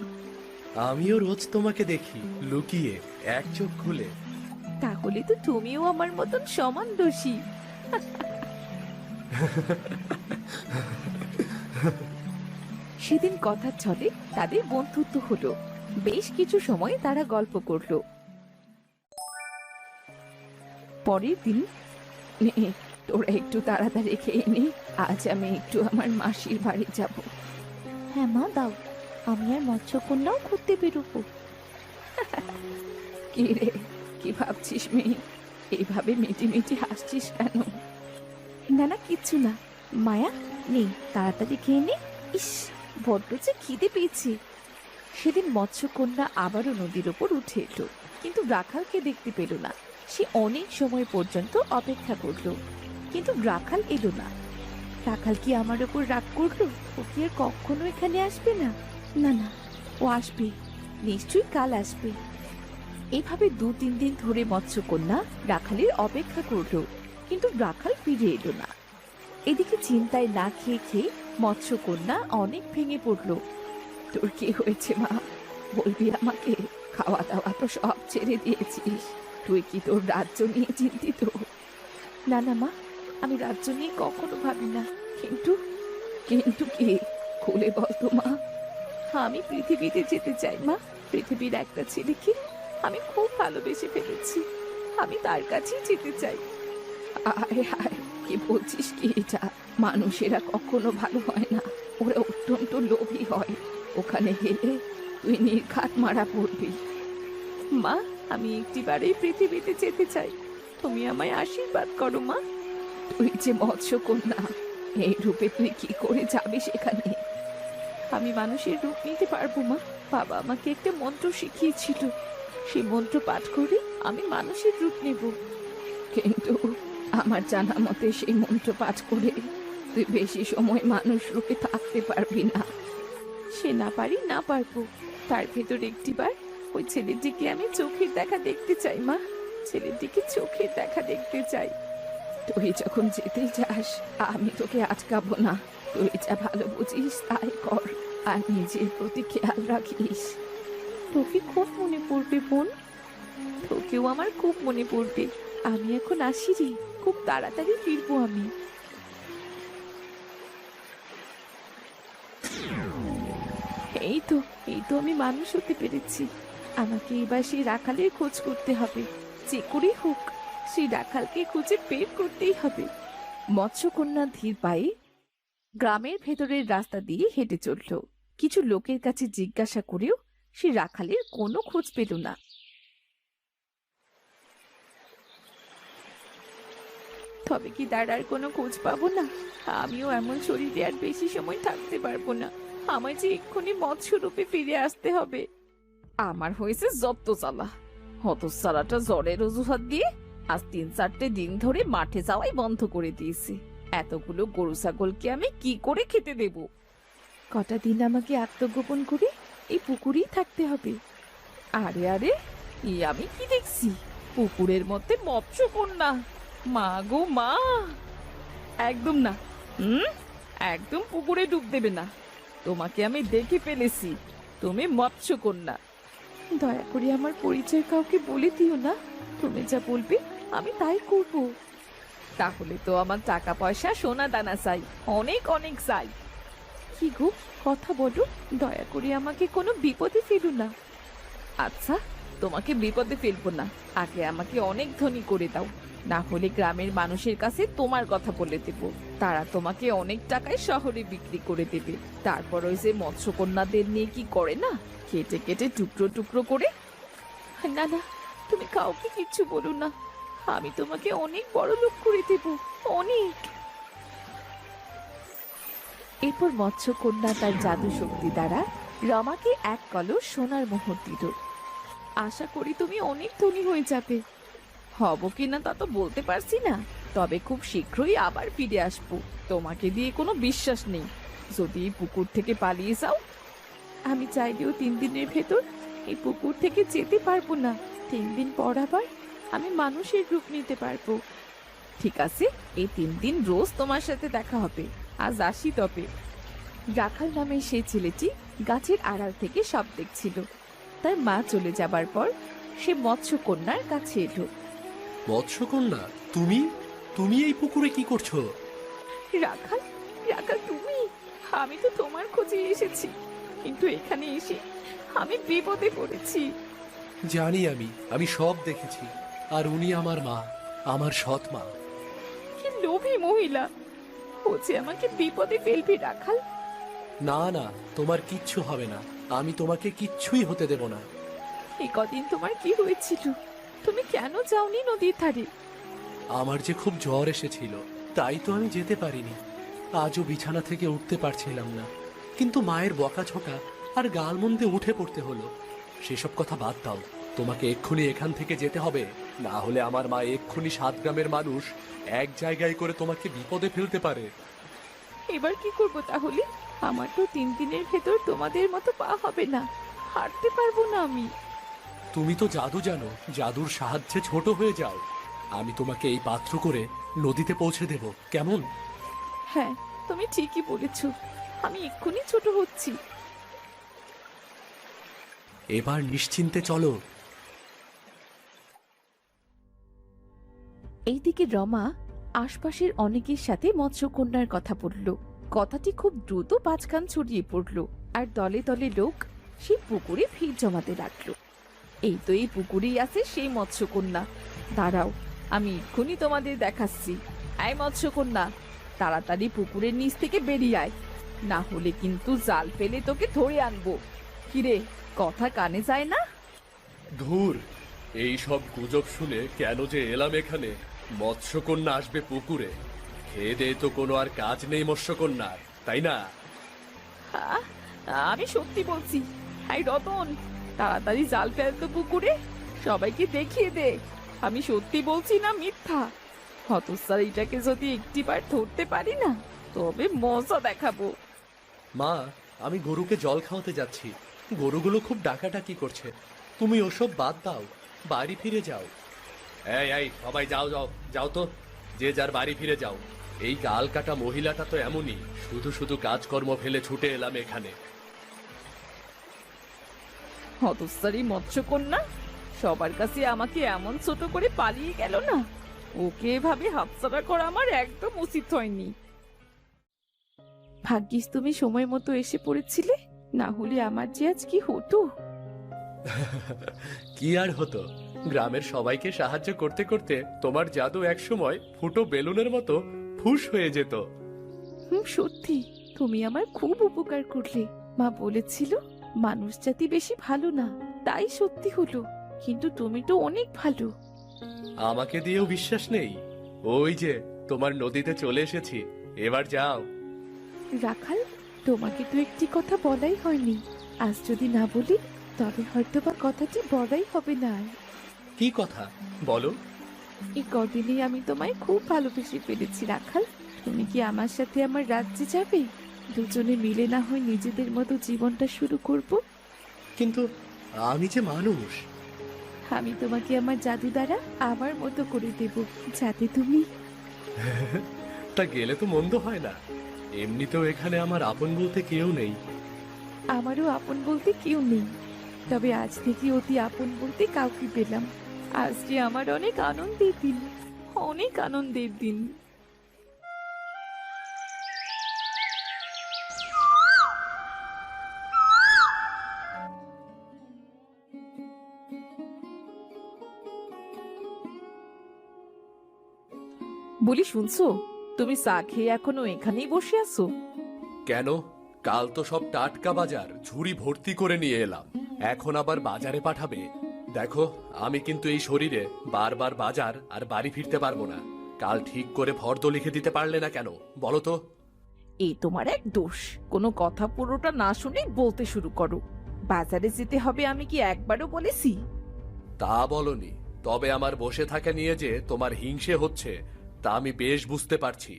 আমিও রোজ তোমাকে দেখি লুকিয়ে, এক চোখ খুলে। তাহলে তো তুমিও আমার মতন সমান দোষী। সেদিন কথার ছলে তাদের বন্ধুত্ব হলো। বেশ কিছু সময় তারা গল্প করলো। পরের দিন, নে তোরা একটু তাড়াতাড়ি খেয়ে নে, আজ আমি একটু আমার মাসির বাড়ি যাব। হ্যাঁ মা, দাও, আমি আর মৎস্যকন্যাও ঘুরতে বেরোবো। কি রে, কি ভাবছিস মেয়ে? এইভাবে মিটি মিটি হাসছিস কেন? না না, কিচ্ছু না। মায়া, নেই, তাড়াতাড়ি খেয়ে নে। ইস, বড্ড যে খিদে পেয়েছে। সেদিন মৎস্যকন্যা আবারও নদীর ওপর উঠে এলো, কিন্তু রাখালকে দেখতে পেল না। সে অনেক সময় পর্যন্ত অপেক্ষা করলো, কিন্তু রাখাল এলো না। রাখাল কি আমার ওপর রাগ করলো? ও কি আর কখনো এখানে আসবে না? না না, ও আসবে, নিশ্চয়ই কাল আসবে। এভাবে 2-3 দিন ধরে মৎস্যকন্যা রাখালের অপেক্ষা করলো, কিন্তু রাখাল ফিরে এলো না। এদিকে চিন্তায় না খেয়ে খেয়ে মৎস্যকন্যা অনেক ভেঙে পড়লো। তোর কি হয়েছে মা? বলবি আমাকে? খাওয়া দাওয়া তো সব ছেড়ে দিয়েছিস, তুই কি তোর রাজ্য নিয়ে চিন্তিত? না না মা, আমি রাজ্য নিয়ে কখনো ভাবি না। কিন্তু কিন্তু কি, খুলে বল তো মা। আমি পৃথিবীতে যেতে চাই মা। পৃথিবীর একটা ছেলেকে আমি খুব ভালোবেসে ফেলেছি, আমি তার কাছেই যেতে চাই। আয় হায়, কি বলছিস কি এটা? মানুষেরা কখনো ভালো হয় না, ওরা অত্যন্ত লোভী হয়। ওখানে গেলে তুই নির্ঘাত মারা পড়বি। মা, আমি একটিবারেই পৃথিবীতে যেতে চাই, তুমি আমায় আশীর্বাদ করো মা। তুই যে মৎস্যকন্যা, এই রূপে তুই কি করে যাবি সেখানে? আমি মানুষের রূপ নিতে পারবো মা। বাবা আমাকে একটা মন্ত্র শিখিয়েছিল, সেই মন্ত্র পাঠ করে আমি মানুষের রূপ নেব। কিন্তু আমার জানা মতে সেই মন্ত্র পাঠ করে তুই বেশি সময় মানুষ রূপে থাকতে পারবি না। সে না পারি না পারবো, তার ভেতর একটিবার ওই ছেলেটিকে আমি চোখের দেখা দেখতে চাই মা। ছেলেটিকে চোখের দেখা দেখতে চাই। তুই যখন যেতে চাস আমি তোকে আটকাবো না, তুই যা ভালো বুঝিস তাই কর, আর নিজের প্রতি খেয়াল রাখিস। তোকে খুব মনে পড়বে বোন, তোকেও আমার খুব মনে পড়বে। আমি এখন আসি রে, খুব তাড়াতাড়ি ফিরবো আমি। এই তো আমি মানুষ হতে পেরেছি। আমাকে এবার সেই রাখালের খোঁজ করতে হবে, যে করেই হোক সেই রাখালকে খুঁজে বের করতেই হবে। মৎস্যকন্যা ধীর পায়ে গ্রামের ভেতরের রাস্তা দিয়ে হেঁটে চলল। কিছু লোকের কাছে জিজ্ঞাসা করেও সে রাখালের কোনো খোঁজ পেল না। তবে কি তার আর কোনো খোঁজ পাবো না? আমিও এমন শরীরে আর বেশি সময় থাকতে পারবো না। আমায় যে এক্ষুনি মৎস্য রূপে ফিরে আসতে হবে। আমার হয়েছে জব্দ জ্বালা। হতসারাটা জ্বরের অজুহাত দিয়ে আজ 3-4টে দিন ধরে মাঠে যাওয়াই বন্ধ করে দিয়েছে। এতগুলো গরু ছাগলকে আমি কি করে খেতে দেব? কটা দিন আমাকে আত্মগোপন করে এই পুকুরেই থাকতে হবে। আরে আরে, আমি কি দেখছি? পুকুরের মধ্যে মৎস্যকন্যা! মা গো মা! একদম না, একদম পুকুরে ডুব দেবে না। তোমাকে আমি দেখে ফেলেছি, তুমি মৎস্যকন্যা। দয়া করে আমার পরিচয় কাউকে বলে দিও না। তুমি যা বলবে আমি তাই করব। তাহলে তো আমার টাকা পয়সা সোনা দানা চাই, অনেক অনেক চাই। কি গো, কথা বলো, দয়া করে আমাকে কোনো বিপদে ফেলো না। আচ্ছা, তোমাকে বিপদে ফেলবো না, আগে আমাকে অনেক ধনী করে দাও, না হলে গ্রামের মানুষের কাছে তোমার কথা বলে দেব। তারা তোমাকে অনেক টাকায় শহরে বিক্রি করে দেবে। তারপর ওই যে মৎস্যকন্যাদের নিয়ে কি করে না, কেটে কেটে টুকরো টুকরো করে। না না, তুমি কাউকে কিচ্ছু বলো না। আমি তোমাকে অনেক বড় লোক করে দেব, অনেক। এরপর মৎস্যকন্যা তার জাদু শক্তি দ্বারা রমাকে এক কলস সোনার মোহর দিল। আশা করি তুমি অনেক ধনী হয়ে যাবে। হব কিনা তা তো বলতে পারছি না, তবে খুব শীঘ্রই আবার ফিরে আসবো। তোমাকে দিয়ে কোনো বিশ্বাস নেই, যদি এই পুকুর থেকে পালিয়ে যাও। আমি চাইলেও 3 দিনের ভেতর এই পুকুর থেকে যেতে পারবো না। 3 দিন পর আবার আমি মানুষের রূপ নিতে পারবো। ঠিক আছে, এই 3 দিন রোজ তোমার সাথে দেখা হবে। আজ আসি তবে। রাখাল নামে সেই ছেলেটি গাছের আড়াল থেকে সব দেখছিল। তার মা চলে যাবার পর সে মৎস্যকন্যার কাছে এলো। মৎস্যকন্যা, তুমি তুমি এই পুকুরে কি করছো? রাখাল, রাখাল তুমি? আমি তো তোমার খোঁজে এসেছি, কিন্তু এখানে এসে আমি বিপদে পড়েছি। জানি, আমি সব দেখেছি, আর উনি আমার মা। আমার সৎ মা। কি লোভী মহিলা, ও যে আমাকে বিপদে ফেলবে রাখাল। না না, তোমার কিচ্ছু হবে না, আমি তোমাকে কিচ্ছুই হতে দেব না। এই কদিন তোমার কি হয়েছিল? তুমি কেন যাওনি নদীর ধারে? আমার যে খুব জ্বর এসেছিল, তাই তো আমি যেতে পারিনি। আজও বিছানা থেকে উঠতে পারছিলাম না, কিন্তু মায়ের বকাঝকা আর গালমন্দে উঠে পড়তে হলো। সেসব কথা বাদ দাও, তোমাকে এক্ষুনি এখান থেকে যেতে হবে, না হলে আমার মা এক্ষুনি 7 গ্রামের মানুষ এক জায়গায় করে তোমাকে বিপদে ফেলতে পারে। এবার কি করব তাহলে? আমার তো 3 দিনের ভেতর তোমাদের মতো পা হবে না, হাঁটতে পারবো না আমি। তুমি তো জাদু জানো, জাদুর সাহায্যে ছোট হয়ে যাও। আমি তোমাকে এই পাত্র করে নদীতে পৌঁছে দেব, কেমন? হ্যাঁ, তুমি ঠিকই বলেছ, আমি এক্ষুনি ছোট হচ্ছি। এবার নিশ্চিন্তে চলো। এইদিকে রমা আশপাশের অনেকের সাথে মৎস্যকন্যার কথা বলল। কথাটি খুব দ্রুত পাঁচকান ছড়িয়ে পড়ল, আর দলে দলে লোক সেই পুকুরে ভিড় জমাতে লাগলো। এই তো এই পুকুরেই আছে সেই মৎস্যকন্যা। দাঁড়াও, আমি এক্ষুনি তোমাদের দেখাচ্ছি। এই মৎস্যকন্যা, তাড়াতাড়ি পুকুরের নিচ থেকে বেরিয়ে আয়, না হলে কিন্তু জাল ফেলে তোকে ধরে আনবো। কিরে, কথা কানে যায় না? ধুর, এই সব গুজব শুনে কেন যে এলাম এখানে। মৎস্যকন্যা আসবে পুকুরে? খেয়ে দেয়ে তো কোনো আর কাজ নেই মৎস্যকন্যার, তাই না? আহ, আমি সত্যি বলছি। এই রতন, তাড়াতাড়ি জাল ফেলতো পুকুরে, সবাইকে দেখিয়ে দে আমি সত্যি বলছি না মিথ্যা। হতস্যারিটাকে যদি একটিবার ধরতে পারি না, তবে মজা দেখাবো। মা, আমি গরুকে জল খাওয়াতে যাচ্ছি। গরুগুলো খুব ডাকাডাকি করছে, তুমি ওসব বাদ দাও, বাড়ি ফিরে যাও। এই এই, সবাই যাও যাও যাও তো, যে যার বাড়ি ফিরে যাও। এই গাল কাটা মহিলাটা তো এমনই, শুধু শুধু কাজকর্ম ফেলে ছুটে এলাম এখানে। হতস্যারি মৎস্যকন্যা সবার কাছে আমাকে এমন ছোট করে পালিয়ে গেল না। ওকে এভাবে হাতছাড়া করা আমার একদম উচিত হয়নি। ভাগ্যিস তুমি সময় মতো এসে পড়েছিলে, না হলে আমার যে আজ কি হতো। কি আর হতো, গ্রামের সবাইকে সাহায্য করতে করতে তোমার জাদু একসময় ফুটো বেলুনের মতো ফুস হয়ে যেত। সত্যি তুমি আমার খুব উপকার করলে। মা বলেছিল মানুষ জাতি বেশি ভালো না, তাই সত্যি হলো। কিন্তু তুমি তো অনেক ভালো। আমাকে দিয়েও বিশ্বাস নেই? ওই যে তোমার নদীতে চলে এসেছি, এবার যাও। রাখাল, তোমাকে তো একটি কথা বলাই হয়নি। আজ যদি না বলি, তবে হয়তো বা কথাটি বলাই হবে না আর। কি কথা বলো? এই কদিনে আমি তোমায় খুব ভালোবেসে ফেলেছি রাখাল। তুমি কি আমার সাথে আমার রাজ্যে যাবে? দুজনে মিলে না হয় নিজেদের মতো জীবনটা শুরু করব। কিন্তু আমি যে মানুষ। আমি তোমাকে আমার জাদু দ্বারা আমার মতো করে দেব, যাতে তুমি। তা গেলে তো মন্দ হয় না, এমনিতেও এখানে আমার আপন বলতে কেউ নেই। আমারও আপন বলতে কেউ নেই, তবে আজ থেকে অতি আপন বলতে কাউকে পেলাম। আজকে আমার অনেক আনন্দের দিন, অনেক আনন্দের দিন। বলি, শুনছো? তুমি চা খেয়ে এখনো এখানেই বসে আছো? কেন? কাল তো সব টাটকা বাজার ঝুড়ি ভর্তি করে নিয়ে এলাম, এখন আবার বাজারে পাঠাবে? দেখো, আমি কিন্তু এই শরীরে বারবার বাজার আর বাড়ি ফিরতে পারবো না। কাল ঠিক করে ফর্দ লিখে দিতে পারলে না কেন বলো তো? এই তোমার এক দোষ, কোনো কথা পুরোটা না শুনেই বলতে শুরু করো। বাজারে যেতে হবে আমি কি একবারও বলেছি? তা বলনি, তবে আমার বসে থাকা নিয়ে যে তোমার হিংসে হচ্ছে তা আমি বেশ বুঝতে পারছি।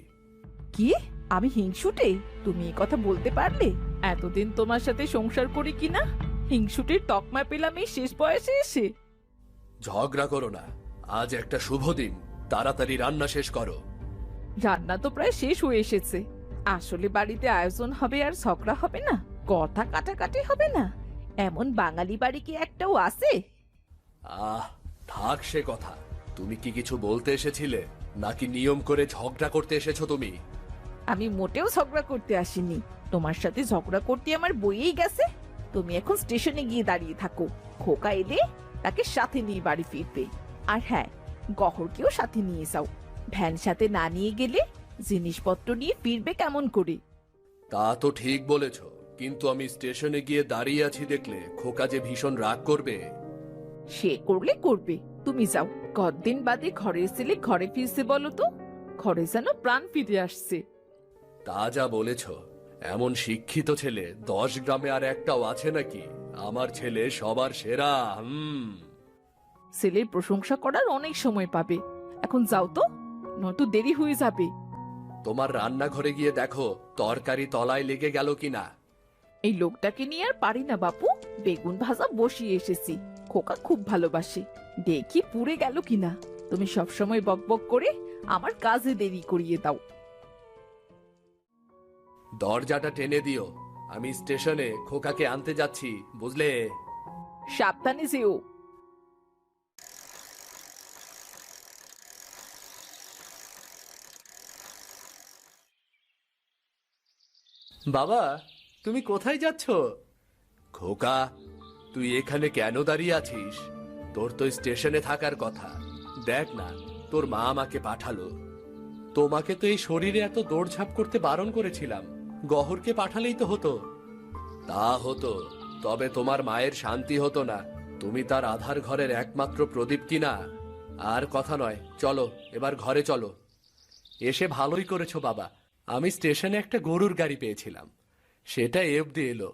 কি? আমি হিংসুটে? তুমি এই কথা বলতে পারলে? এতদিন তোমার সাথে সংসার করি কিনা হিংসুটের তকমা পেলাম এই শেষ বয়সে এসে। ঝগড়া করো না, আজ একটা শুভ দিন, তাড়াতাড়ি রান্না শেষ করো। রান্না তো প্রায় শেষ হয়ে এসেছে। আসলে বাড়িতে আয়োজন হবে আর ঝগড়া হবে না, কথা কাটাকাটি হবে না, এমন বাঙালি বাড়ি কি একটাও আছে? আহ, থাক সে কথা। তুমি কি কিছু বলতে এসেছিলে, নাকি নিয়ম করে ঝগড়া করতে এসেছো তুমি? আমি মোটেও ঝগড়া করতে আসিনি, তোমার সাথে ঝগড়া করতে আমার বইয়েই গেছে। তুমি এখন স্টেশনে গিয়ে দাঁড়িয়ে থাকো, খোকা এলে তাকে সাথে নিয়ে বাড়ি ফিরবে। আর হ্যাঁ, গহরকেও সাথে নিয়ে যাও। ভ্যান সাথে না নিয়ে গেলে জিনিসপত্র নিয়ে ফিরবে কেমন করে? তা তো ঠিক বলেছ, কিন্তু আমি স্টেশনে গিয়ে দাঁড়িয়ে আছি দেখলে খোকা যে ভীষণ রাগ করবে। সে করলে করবে, তুমি যাও। কতদিন বাদে ঘরের ছেলে ঘরে ফিরছে বলো তো? ঘরে যেন প্রাণ ফিরে আসছে। তা যা বলেছ, এমন শিক্ষিত ছেলে 10 গ্রামে আর একটাও আছে নাকি? আমার ছেলে সবার সেরা। ছেলের প্রশংসা করার অনেক সময় পাবে। এখন যাও তো, নয়তো দেরি হয়ে যাবে। তোমার রান্নাঘরে গিয়ে দেখো তরকারি তলায় লেগে গেল কিনা। এই লোকটাকে নিয়ে আর পারি না বাপু। বেগুন ভাজা বসিয়ে এসেছি, খোকা খুব ভালোবাসে। দেখি পুড়ে গেল কিনা। তুমি সবসময় বকবক করে আমার কাজে দেরি করিয়ে দাও। দরজাটা টেনে দিও, আমি স্টেশনে খোকাকে আনতে যাচ্ছি, বুঝলে? সাবধানে যেও। বাবা, তুমি কোথায় যাচ্ছ? খোকা, তুই এখানে কেন দাঁড়িয়ে আছিস? তোর তো স্টেশনে থাকার কথা। দেখ না, তোর মা আমাকে পাঠালো। তোমাকে তো এই শরীরে এত দৌড়ঝাঁপ করতে বারণ করেছিলাম। গহরকে পাঠালেই তো হতো। তা হতো, তবে তোমার মায়ের শান্তি হতো না। তুমি তার আধার ঘরের একমাত্র প্রদীপ কিনা। আর কথা নয়, চলো এবার ঘরে চলো। এসে ভালোই করেছো বাবা। আমি স্টেশনে একটা গরুর গাড়ি পেয়েছিলাম, সেটা এফডি এলো।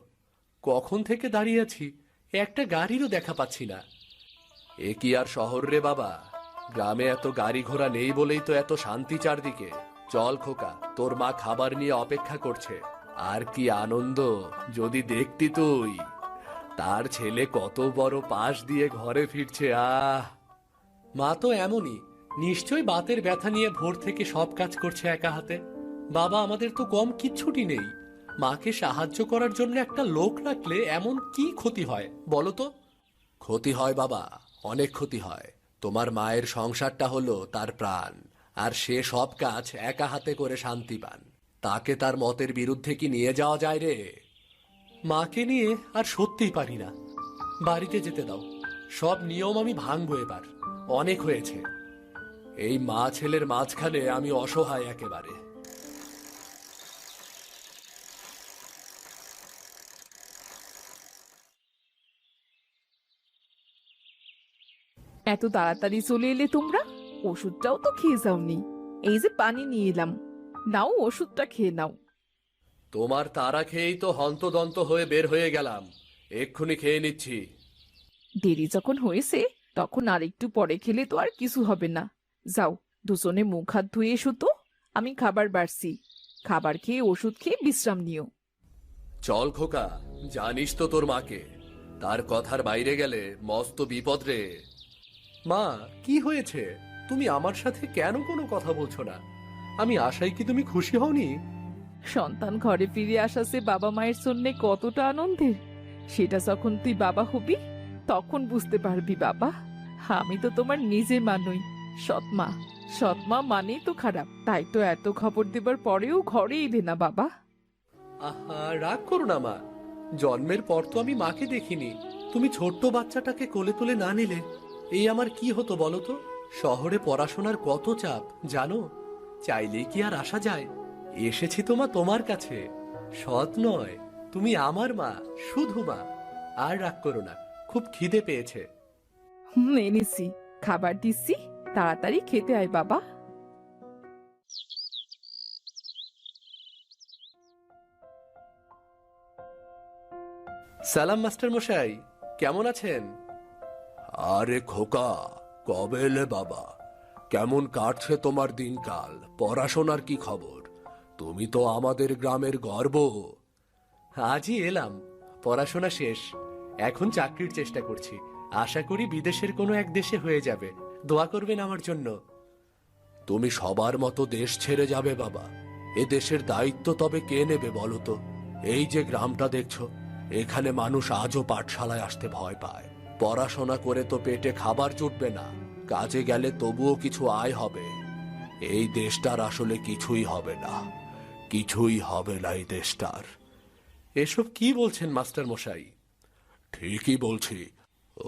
কখন থেকে দাঁড়িয়ে আছি, একটা গাড়িরও দেখা পাচ্ছি না। এ কি আর শহর রে বাবা? গ্রামে এত গাড়ি ঘোড়া নেই বলেই তো এত শান্তি চারদিকে। চল খোকা, তোর মা খাবার নিয়ে অপেক্ষা করছে। আর কি আনন্দ যদি দেখতি তুই, তার ছেলে কত বড় পাশ দিয়ে ঘরে ফিরছে। মা তো এমনই, নিশ্চয়ই বাতের ব্যথা নিয়ে ভোর থেকে সব কাজ করছে একা হাতে। বাবা, আমাদের তো কম কিচ্ছুটি নেই। মাকে সাহায্য করার জন্য একটা লোক রাখলে এমন কি ক্ষতি হয় বলো তো? ক্ষতি হয় বাবা, অনেক ক্ষতি হয়। তোমার মায়ের সংসারটা হলো তার প্রাণ, আর সে সব কাজ একা হাতে করে শান্তি পান। তাকে তার মতের বিরুদ্ধে কি নিয়ে যাওয়া যায় রে? মাকে নিয়ে আর সত্যিই পারি না। বাড়িতে যেতে দাও, সব নিয়ম আমি ভাঙবো এবার। অনেক হয়েছে। এই মা ছেলের মাঝখানে আমি অসহায় একেবারে। এত তাড়াতাড়ি চলে এলে তোমরা? ওষুধটাও তো খেয়ে যাওনি। এই যে পানি নিয়ে এলাম, নাও ওষুধটা খেয়ে নাও। তোমার তাড়া খেয়েই তো হন্তদন্ত হয়ে বের হয়ে গেলাম। এক্ষুনি খেয়ে নিচ্ছি। দেরি যখন হয়েছে তখন আর একটু পরে খেলে তো আর কিছু হবে না। যাও, দুজনে মুখ হাত ধুয়ে এসো তো। আমি খাবার বাড়ছি। খাবার খেয়ে ওষুধ খেয়ে বিশ্রাম নিও। চল খোকা, জানিস তো তোর মাকে, তার কথার বাইরে গেলে মস্ত বিপদ রে। মা, কি হয়েছে? তুমি আমার সাথে কেন কোনো কথা বলছো না? আমি আশায় কি তুমি খুশি হওনি? সন্তান ঘরে ফিরে আসা যে বাবা মায়ের জন্য কতটা আনন্দের, সেটা যখন তুই বাবা হবি তখন বুঝতে পারবি বাবা। আমি তো তোমার নিজের মা নই, সৎমা। সৎমা মানেই তো খারাপ, তাই তো এত খবর দেবার পরেও ঘরে এলে না বাবা। আহা, রাগ করো না মা। জন্মের পর তো আমি মাকে দেখিনি। তুমি ছোট্ট বাচ্চাটাকে কোলে তুলে না নিলে এই আমার কি হতো বলো তো? শহরে পড়াশোনার কত চাপ জানো? চাইলেই কি আর আসা যায়? এসেছি তো মা তোমার কাছে। সৎ নয়, তুমি আমার মা, শুধু মা। আর রাগ করো না, খুব খিদে পেয়েছে। এনেছি, খাবার দিচ্ছি, তাড়াতাড়ি খেতে আয় বাবা। সালাম মাস্টার মশাই, কেমন আছেন? আরে খোকা, কবে এলে বাবা? কেমন কাটছে তোমার দিনকাল? পড়াশোনার কি খবর? তুমি তো আমাদের গ্রামের গর্ব। আজই এলাম, পড়াশোনা শেষ। এখন চাকরির চেষ্টা করছি। আশা করি বিদেশের কোনো এক দেশে হয়ে যাবে। দোয়া করবেন আমার জন্য। তুমি সবার মতো দেশ ছেড়ে যাবে বাবা? এ দেশের দায়িত্ব তবে কে নেবে বলো তো? এই যে গ্রামটা দেখছো, এখানে মানুষ আজও পাঠশালায় আসতে ভয় পায়। পড়াশোনা করে তো পেটে খাবার জুটবে না, কাজে গেলে তবুও কিছু আয় হবে। এই দেশটার আসলে কিছুই হবে না, কিছুই হবে না এই দেশটার। এসব কি বলছেন মাস্টার মশাই? ঠিকই বলছি।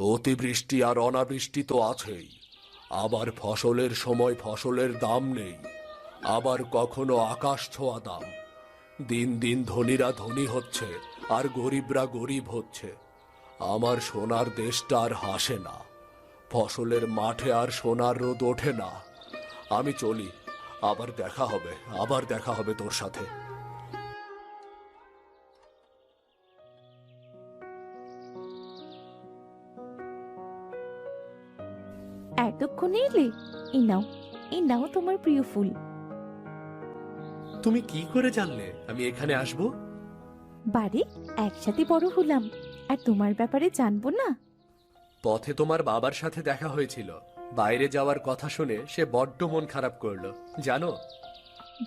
অতিবৃষ্টি আর অনাবৃষ্টি তো আছেই, আবার ফসলের সময় ফসলের দাম নেই, আবার কখনো আকাশ ছোঁয়া দাম। দিন দিন ধনীরা ধনী হচ্ছে আর গরিবরা গরিব হচ্ছে। আমার সোনার দেশটা আর হাসে না, ফসলের মাঠে আর সোনার রোদ ওঠে না। আমি চলি, আবার দেখা হবে তোর সাথে। এতক্ষণে এলে? এই নাও তোমার প্রিয় ফুল। তুমি কি করে জানলে আমি এখানে আসব? বাড়ি একসাথে বড় হলাম, আর তোমার ব্যাপারে জানবো না? পথে তোমার বাবার সাথে দেখা হয়েছিল, বাইরে যাওয়ার কথা শুনে সে বড্ড মন খারাপ করলো জানো।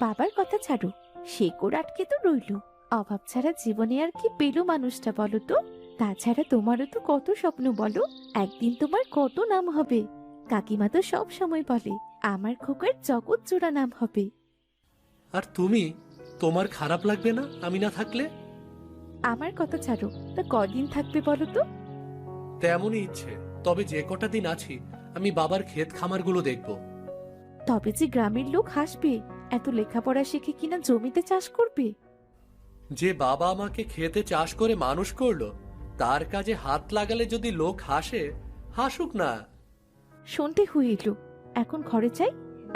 বাবার কথা ছাড়ো, সে কোর আটকে তো রইলো। অভাব ছাড়া জীবনে আর কি পেলো মানুষটা বলো তো? তাছাড়া তোমারও তো কত স্বপ্ন বলো, একদিন তোমার কত নাম হবে। কাকিমা তো সব সময় বলে আমার খোকার জগৎ জোড়া নাম হবে। আর তুমি, তোমার খারাপ লাগবে না আমি না থাকলে? আমার কথা ছাড়ো, তা কদিন থাকবে বলো তো? তেমনই ইচ্ছে, তবে যে কটা দিন আছি আমি বাবার ক্ষেত খামারগুলো দেখব। তবে যে গ্রামের লোক হাসবে, এত লেখাপড়া শিখে কিনা জমিতে চাষ করবে। যে বাবা আমাকে খেতে চাষ করে মানুষ করলো, তার কাজে হাত লাগালে যদি লোক হাসে, হাসুক না। শুনতে হয়ে এলো, এখন ঘরে চাই,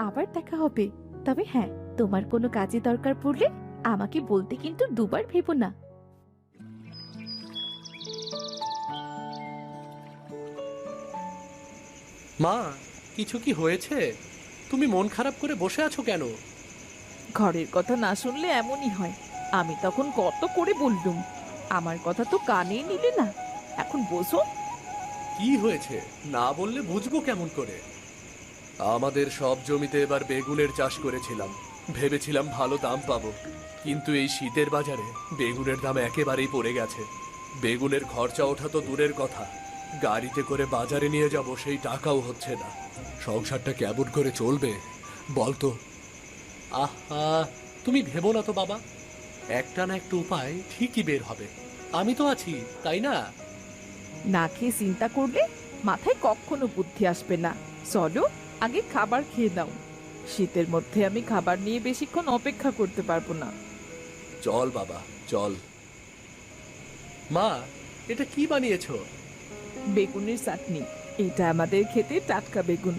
আবার দেখা হবে। তবে হ্যাঁ, তোমার কোনো কাজে দরকার পড়লে আমাকে বলতে কিন্তু দুবার ভেবো না। মা, কিছু কি হয়েছে? তুমি মন খারাপ করে বসে আছো কেন? ঘরের কথা না শুনলে এমনই হয়। আমি তখন কত করে বললুম, আমার কথা তো কানেই নিলে না। এখন বোঝো। কি হয়েছে না বললে বুঝবো কেমন করে? আমাদের সব জমিতে এবার বেগুনের চাষ করেছিলাম, ভেবেছিলাম ভালো দাম পাবো, কিন্তু এই শীতের বাজারে বেগুনের দাম একেবারেই পড়ে গেছে। বেগুনের খরচা ওঠা তো দূরের কথা, গাড়িতে করে বাজারে নিয়ে যাব সেই টাকাও হচ্ছে না। সংসারটা কেমন করে চলবে বলতো? আহা, তুমি ভেবো না তো বাবা, একটা না একটা উপায় ঠিকই বের হবে। আমি তো আছি, তাই না? না খেয়ে চিন্তা করলে মাথায় কখনো বুদ্ধি আসবে না। চলো আগে খাবার খেয়ে নাও। শীতের মধ্যে আমি খাবার নিয়ে বেশিক্ষণ অপেক্ষা করতে পারবো না। চল বাবা চল। মা, এটা কি বানিয়েছো? বেগুনের চাটনি। এটা আমাদের খেতে টাটকা বেগুন,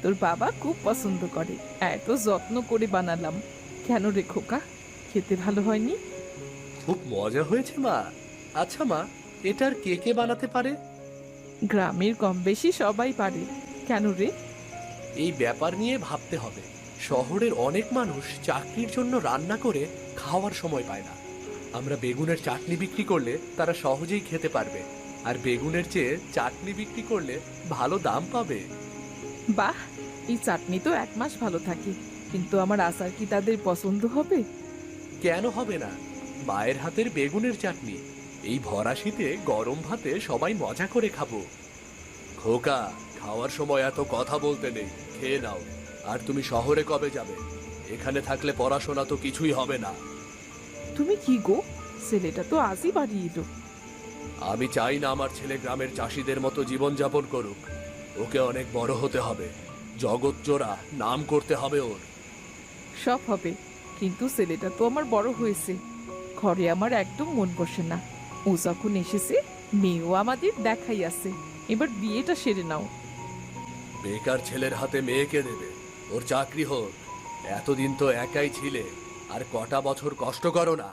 তোর বাবা খুব পছন্দ করে। এত যত্ন করে বানালাম। কেন রে খোকা, খেতে ভালো হয়নি? খুব মজা হয়েছে মা। আচ্ছা মা, এটার কে কে বানাতে পারে? গ্রামের কম বেশি সবাই পারে। কেন রে? এই ব্যাপার নিয়ে ভাবতে হবে। শহরের অনেক মানুষ চাকরির জন্য রান্না করে খাওয়ার সময় পায় না। আমরা বেগুনের চাটনি বিক্রি করলে তারা সহজেই খেতে পারবে, আর বেগুনের চেয়ে চাটনি বিক্রি করলে ভালো দাম পাবে। বাহ, এই চাটনি তো 1 মাস ভালো থাকে, কিন্তু আমার আচার কি তাদের পছন্দ হবে? কেন হবে না? মায়ের হাতের বেগুনের চাটনি এই ভরা শীতে গরম ভাতে সবাই মজা করে খাবো। খোকা, খাওয়ার সময় এত কথা বলতে নেই, খেয়ে নাও। আর তুমি শহরে কবে যাবে? এখানে থাকলে পড়াশোনা তো কিছুই হবে না। তুমি কি গো, ছেলেটা তো আজই বাড়ি এলো। আমি চাই না আমার ছেলে গ্রামের চাষিদের মতো জীবনযাপন করুক। ওকে অনেক বড় হতে হবে, জগৎ জোড়া নাম করতে হবে ওর। সব হবে, কিন্তু ছেলেটা তো আমার বড় হয়েছে। ঘরে আমার একদম মন বসে না। ও যখন এসেছে, মেয়েও আমাদের দেখাই আছে। এবার বিয়েটা সেরে নাও। বেকার ছেলের হাতে মেয়েকে দেবে? ওর চাকরি হোক। এতদিন তো একাই ছিলে, আর কটা বছর কষ্ট করো না।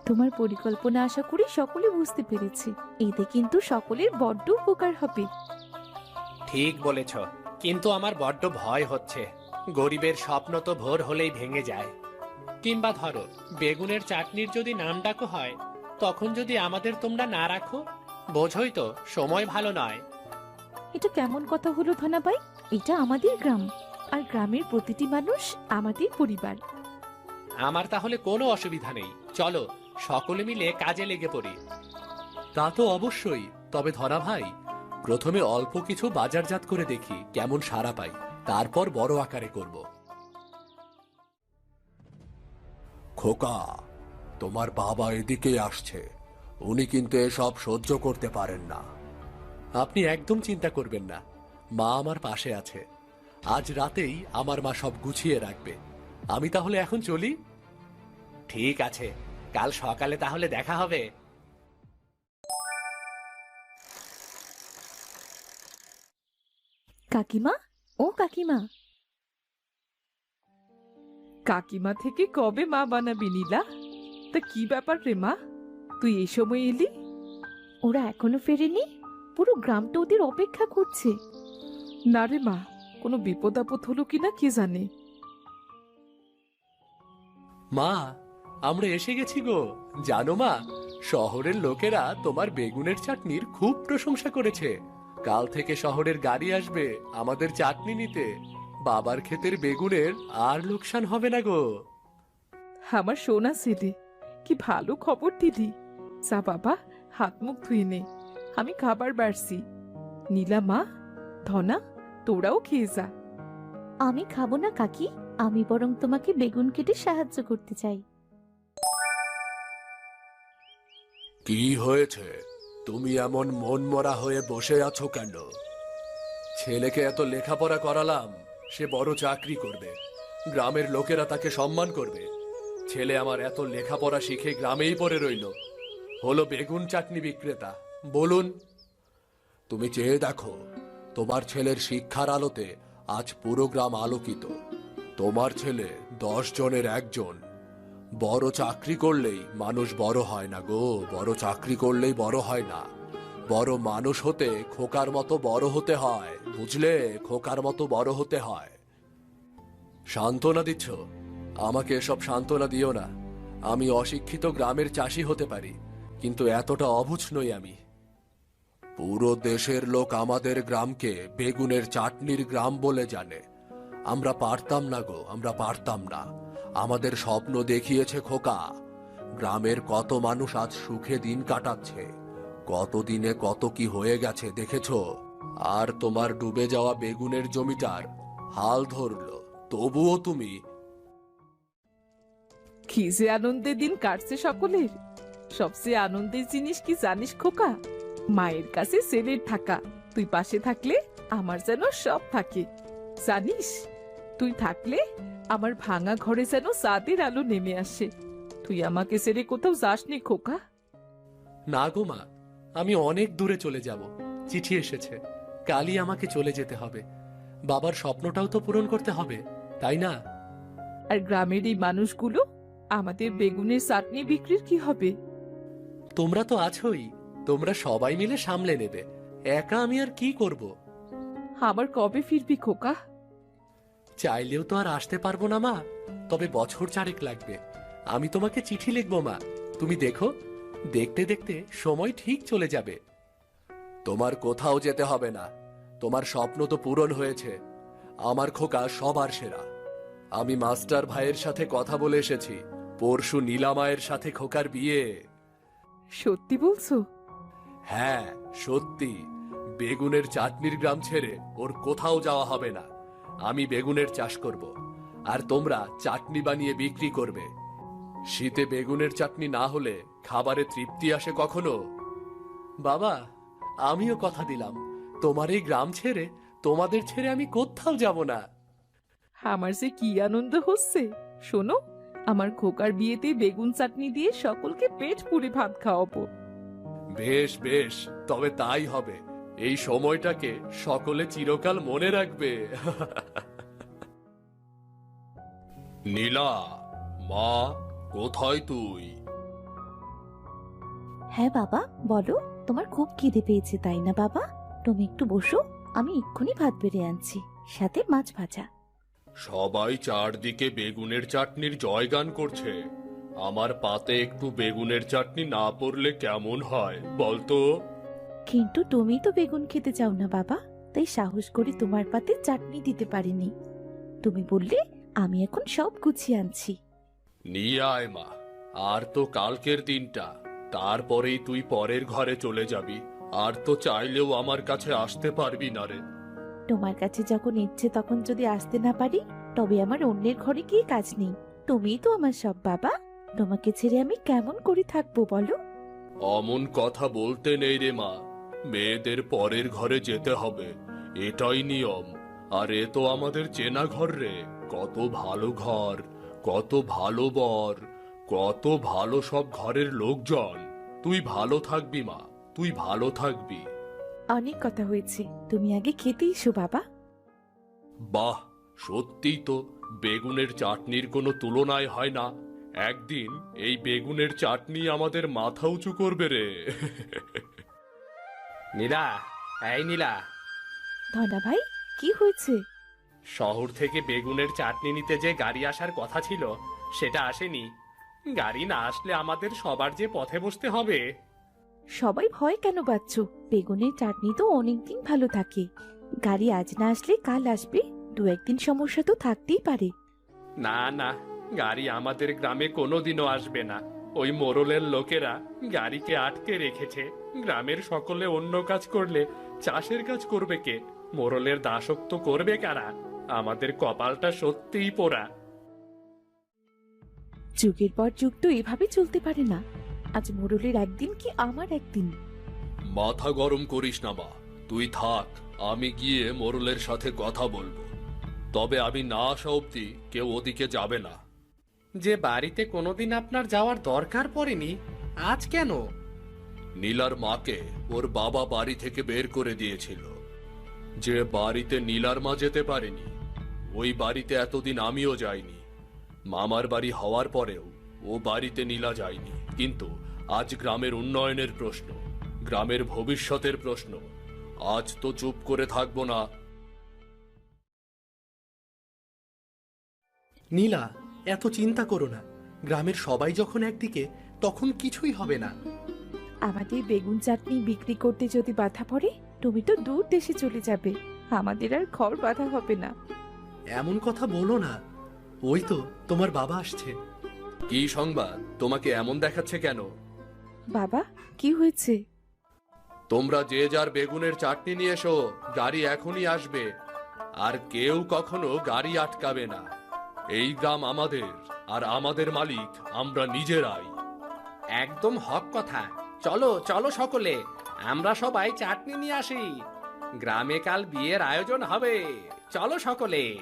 তোমার পরিকল্পনা আশা করি সকলে বুঝতে পেরেছে। এতে কিন্তু সকলের বড্ড উপকার হবে। ঠিক বলেছ, কিন্তু আমার বড্ড ভয় হচ্ছে। গরিবের স্বপ্ন তো ভোর হলেই ভেঙে যায়। কিংবা ধরো, বেগুনের চাটনির যদি নাম ডাকো হয়, তখন যদি আমাদের তোমরা না রাখো, বোঝোই তো সময় ভালো নয়। এটা কেমন কথা হলো ধনাবাই? এটা আমাদের গ্রাম, আর গ্রামের প্রতিটি মানুষ আমাদের পরিবার। আমার তাহলে কোনো অসুবিধা নেই, চলো সকলে মিলে কাজে লেগে পড়ি। তা তো অবশ্যই, তবে ধরা ভাই, প্রথমে অল্প কিছু বাজারজাত করে দেখি কেমন সাড়া পাই, তারপর বড় আকারে করব। খোকা, তোমার বাবা এদিকে আসছে। উনি কিন্তু এসব সহ্য করতে পারেন না। আপনি একদম চিন্তা করবেন না, মা আমার পাশে আছে। আজ রাতেই আমার মা সব গুছিয়ে রাখবে। আমি তাহলে এখন চলি। ঠিক আছে, কাল সকালে তাহলে দেখা হবে। কাকিমা, ও কাকিমা, কাকিমা থেকে কবে মা বানাবি নীলা? তা কি ব্যাপার রে মা, তুই এই সময় এলি? ওরা এখনো ফেরেনি? পুরো গ্রামটা ওদের অপেক্ষা করছে। না রে মা, কোনো বিপদ আপদ হলো কিনা কে জানে। মা, আমরা এসে গেছি গো। জানো মা, শহরের লোকেরা তোমার বেগুনের চাটনির খুব প্রশংসা করেছে। কাল থেকে শহরের গাড়ি আসবে আমাদের চাটনি নিতে। বাবার ক্ষেতের বেগুনের আর লোকসান হবে না গো। আমার সোনা ছেলে, কি ভালো খবর দিলি। যা বাবা, হাত মুখ ধুয়ে নে, আমি খাবার বাড়ছি। নীলা মা, ধনা, তোরাও খেয়ে যা। আমি খাবো না কাকি, আমি বরং তোমাকে বেগুন কেটে সাহায্য করতে চাই। কি হয়েছে? তুমি এমন মনমরা হয়ে বসে আছো কেন? ছেলেকে এত লেখাপড়া করালাম, সে বড় চাকরি করবে, গ্রামের লোকেরা তাকে সম্মান করবে। ছেলে আমার এত লেখাপড়া শিখে গ্রামেই পড়ে রইল, হলো বেগুন চাটনি বিক্রেতা। বলুন। তুমি চেয়ে দেখো, তোমার ছেলের শিক্ষার আলোতে আজ পুরো গ্রাম আলোকিত। তোমার ছেলে 10 জনের একজন। বড় চাকরি করলেই মানুষ বড় হয় না গো, বড় চাকরি করলেই বড় হয় না। বড় মানুষ হতে খোকার মতো বড় হতে হয়, বুঝলে? খোকার মতো বড় হতে হয়। সান্ত্বনা দিচ্ছ? আমাকে এসব সান্ত্বনা দিও না। আমি অশিক্ষিত গ্রামের চাষি হতে পারি, কিন্তু এতটা অবুঝ নই আমি। পুরো দেশের লোক আমাদের গ্রামকে বেগুনের চাটনির গ্রাম বলে জানে। আমরা পারতাম না গো, আমরা পারতাম না। আমাদের স্বপ্ন দেখিয়েছে খোকা। গ্রামের কত মানুষ আজ সুখে দিন কাটাচ্ছে, কত দিনে কত কি হয়ে গেছে দেখেছো। আর তোমার ডুবে যাওয়া বেগুনের জমিটার হাল ধরলো, তবুও তুমি। কি যে আনন্দের দিন কাটছে সকলের। সবচেয়ে আনন্দের জিনিস কি জানিস খোকা? মায়ের কাছে ছেলের থাকা। তুই পাশে থাকলে আমার যেন সব থাকে, জানিস? তুই থাকলে আমার ভাঙা ঘরে যেন চাঁদের আলো নেমে আসে। তুই আমাকে ছেড়ে কোথাও যাসনি খোকা? না গো মা, আমি অনেক দূরে চলে যাব। চিঠি এসেছে, কালই আমাকে চলে যেতে হবে। বাবার স্বপ্নটাও তো পূরণ করতে হবে, তাই না? আর গ্রামের এই মানুষগুলো, আমাদের বেগুনের চাটনি বিক্রির কি হবে? তোমরা তো আছোই, তোমরা সবাই মিলে সামলে নেবে। একা আমি আর কি করব? আমার কবে ফিরবি খোকা? চাইলেও তো আর আসতে পারবো না মা, তবে বছর 4 লাগবে। আমি তোমাকে চিঠি লিখবো মা, তুমি দেখো, দেখতে দেখতে সময় ঠিক চলে যাবে। তোমার কোথাও যেতে হবে না, তোমার স্বপ্ন তো পূরণ হয়েছে। আমার খোকা সবার সেরা। আমি মাস্টার ভাইয়ের সাথে কথা বলে এসেছি, পরশু নীলামায়ের সাথে খোকার বিয়ে। সত্যি বলছো? হ্যাঁ সত্যি। বেগুনের চাটনির গ্রাম ছেড়ে ওর কোথাও যাওয়া হবে না। আমি বেগুনের চাষ করব, আর তোমরা চাটনি বানিয়ে বিক্রি করবে। শীতে বেগুনের চাটনি না হলে খাবারে তৃপ্তি আসে কখনো? বাবা, আমিও কথা দিলাম, তোমার এই গ্রাম ছেড়ে, তোমাদের ছেড়ে আমি কোথাও যাব না। আমার যে কি আনন্দ হচ্ছে। শোনো, আমার খোকার বিয়েতে বেগুন চাটনি দিয়ে সকলকে পেট পুরে ভাত খাওয়াবো। বেশ বেশ, তবে তাই হবে। এই সময়টাকে সকলে চিরকাল মনে রাখবে। নীলা, মা, কোথায় তুই? হ্যাঁ বাবা, বলো। তোমার খুব খিদে পেয়েছে তাই না বাবা? তুমি একটু বসো, আমি এক্ষুনি ভাত বেড়ে আনছি, সাথে মাছ ভাজা। সবাই চারদিকে বেগুনের চাটনির জয়গান করছে। আমার পাতে একটু বেগুনের চাটনি না পড়লে কেমন হয় বলতো? কিন্তু তুমি তো বেগুন খেতে চাও না বাবা, তাই সাহস করে তোমার পাতে চাটনি দিতে পারিনি। তুমি বললে, আমি এখন সব গুছিয়ে আনছি। নিয়ে আয় মা, আর তো কালকের দিনটা, তারপরেই তুই পরের ঘরে চলে যাবি। আর তো চাইলেও আমার কাছে আসতে পারবি না রে। তোমার কাছে যখন ইচ্ছে তখন যদি আসতে না পারি, তবে আমার অন্যের ঘরে গিয়ে কাজ নেই। তুমিই তো আমার সব বাবা, তোমাকে ছেড়ে আমি কেমন করে থাকবো বলো? অমন কথা বলতে নেই রে মা, মেয়েদের পরের ঘরে যেতে হবে, এটাই নিয়ম। আর এ তো আমাদের চেনা ঘর রে, কত ভালো ঘর, কত ভালো বর, কত ভালো সব ঘরের লোকজন। তুই ভালো থাকবি মা, তুই ভালো থাকবি। অনেক কথা হয়েছে, তুমি আগে খেতে এসো বাবা। বাহ, সত্যিই তো বেগুনের চাটনির কোনো তুলনায় হয় না। একদিন এই বেগুনের চাটনি আমাদের মাথা উঁচু করবে রে। নীলা, এই নীলা, ধনা ভাই, কি হয়েছে? শহর থেকে বেগুনের চাটনি নিতে যে গাড়ি আসার কথা ছিল সেটা আসেনি। গাড়ি না আসলে আমাদের সবার যে পথে বসতে হবে। সবাই ভয় কেন পাচ্ছ? বেগুনের চাটনি তো অনেকদিন ভালো থাকে। গাড়ি আজ না আসলে কাল আসবে, দু একদিন সমস্যা তো থাকতেই পারে। না না, গাড়ি আমাদের গ্রামে কোনোদিনও আসবে না। ওই মোড়লের লোকেরা গাড়িকে আটকে রেখেছে। গ্রামের সকলে অন্য কাজ করলে চাষের কাজ করবে কে? মোড়লের দাসত্ব করবে কারা? আমাদের কপালটা সত্যিই পোড়া। যুগের পর যুগ তো এভাবে চলতে পারে না। আজ মোড়লের একদিন কি আমার একদিন। মাথা গরম করিস না মা, তুই থাক, আমি গিয়ে মোরলের সাথে কথা বলবো। তবে আমি না আসা অব্দি কেউ ওদিকে যাবে না। যে বাড়িতে কোনোদিন আপনার যাওয়ার দরকার পড়েনি, আজ কেন? নীলার মাকে ওর বাবা বাড়ি থেকে বের করে দিয়েছিল। যে বাড়িতে নীলার মা যেতে পারেনি, ওই বাড়িতে এতদিন আমিও যাইনি। মামার বাড়ি হওয়ার পরেও ও বাড়িতে নীলা যায়নি। কিন্তু আজ গ্রামের উন্নয়নের প্রশ্ন, গ্রামের ভবিষ্যতের প্রশ্ন, আজ তো চুপ করে থাকবো না। নীলা, এত চিন্তা করো না। গ্রামের সবাই যখন একদিকে, তখন কিছুই হবে না। আমাদের বেগুন চাটনি বিক্রি করতে যদি বাধা পড়ে, তুমি তো দূর দেশে চলে যাবে। আমাদের আর ঘর বাঁধা হবে না। এমন কথা বলো না। ওই তো তোমার বাবা আসছে। কি সংবাদ? তোমাকে এমন দেখাচ্ছে কেন? বাবা, কি হয়েছে? তোমরা যে যার বেগুনের চাটনি নিয়ে এসো, গাড়ি এখনই আসবে। আর কেউ কখনো গাড়ি আটকাবে না। এই গ্রাম আমাদের, আর আমাদের মালিক আমরা নিজেরাই। একদম হক কথা। চলো চলো সকলে, আমরা সবাই চাটনি নিয়ে আসি। গ্রামে কাল বিয়ের আয়োজন হবে। চলো সকলে।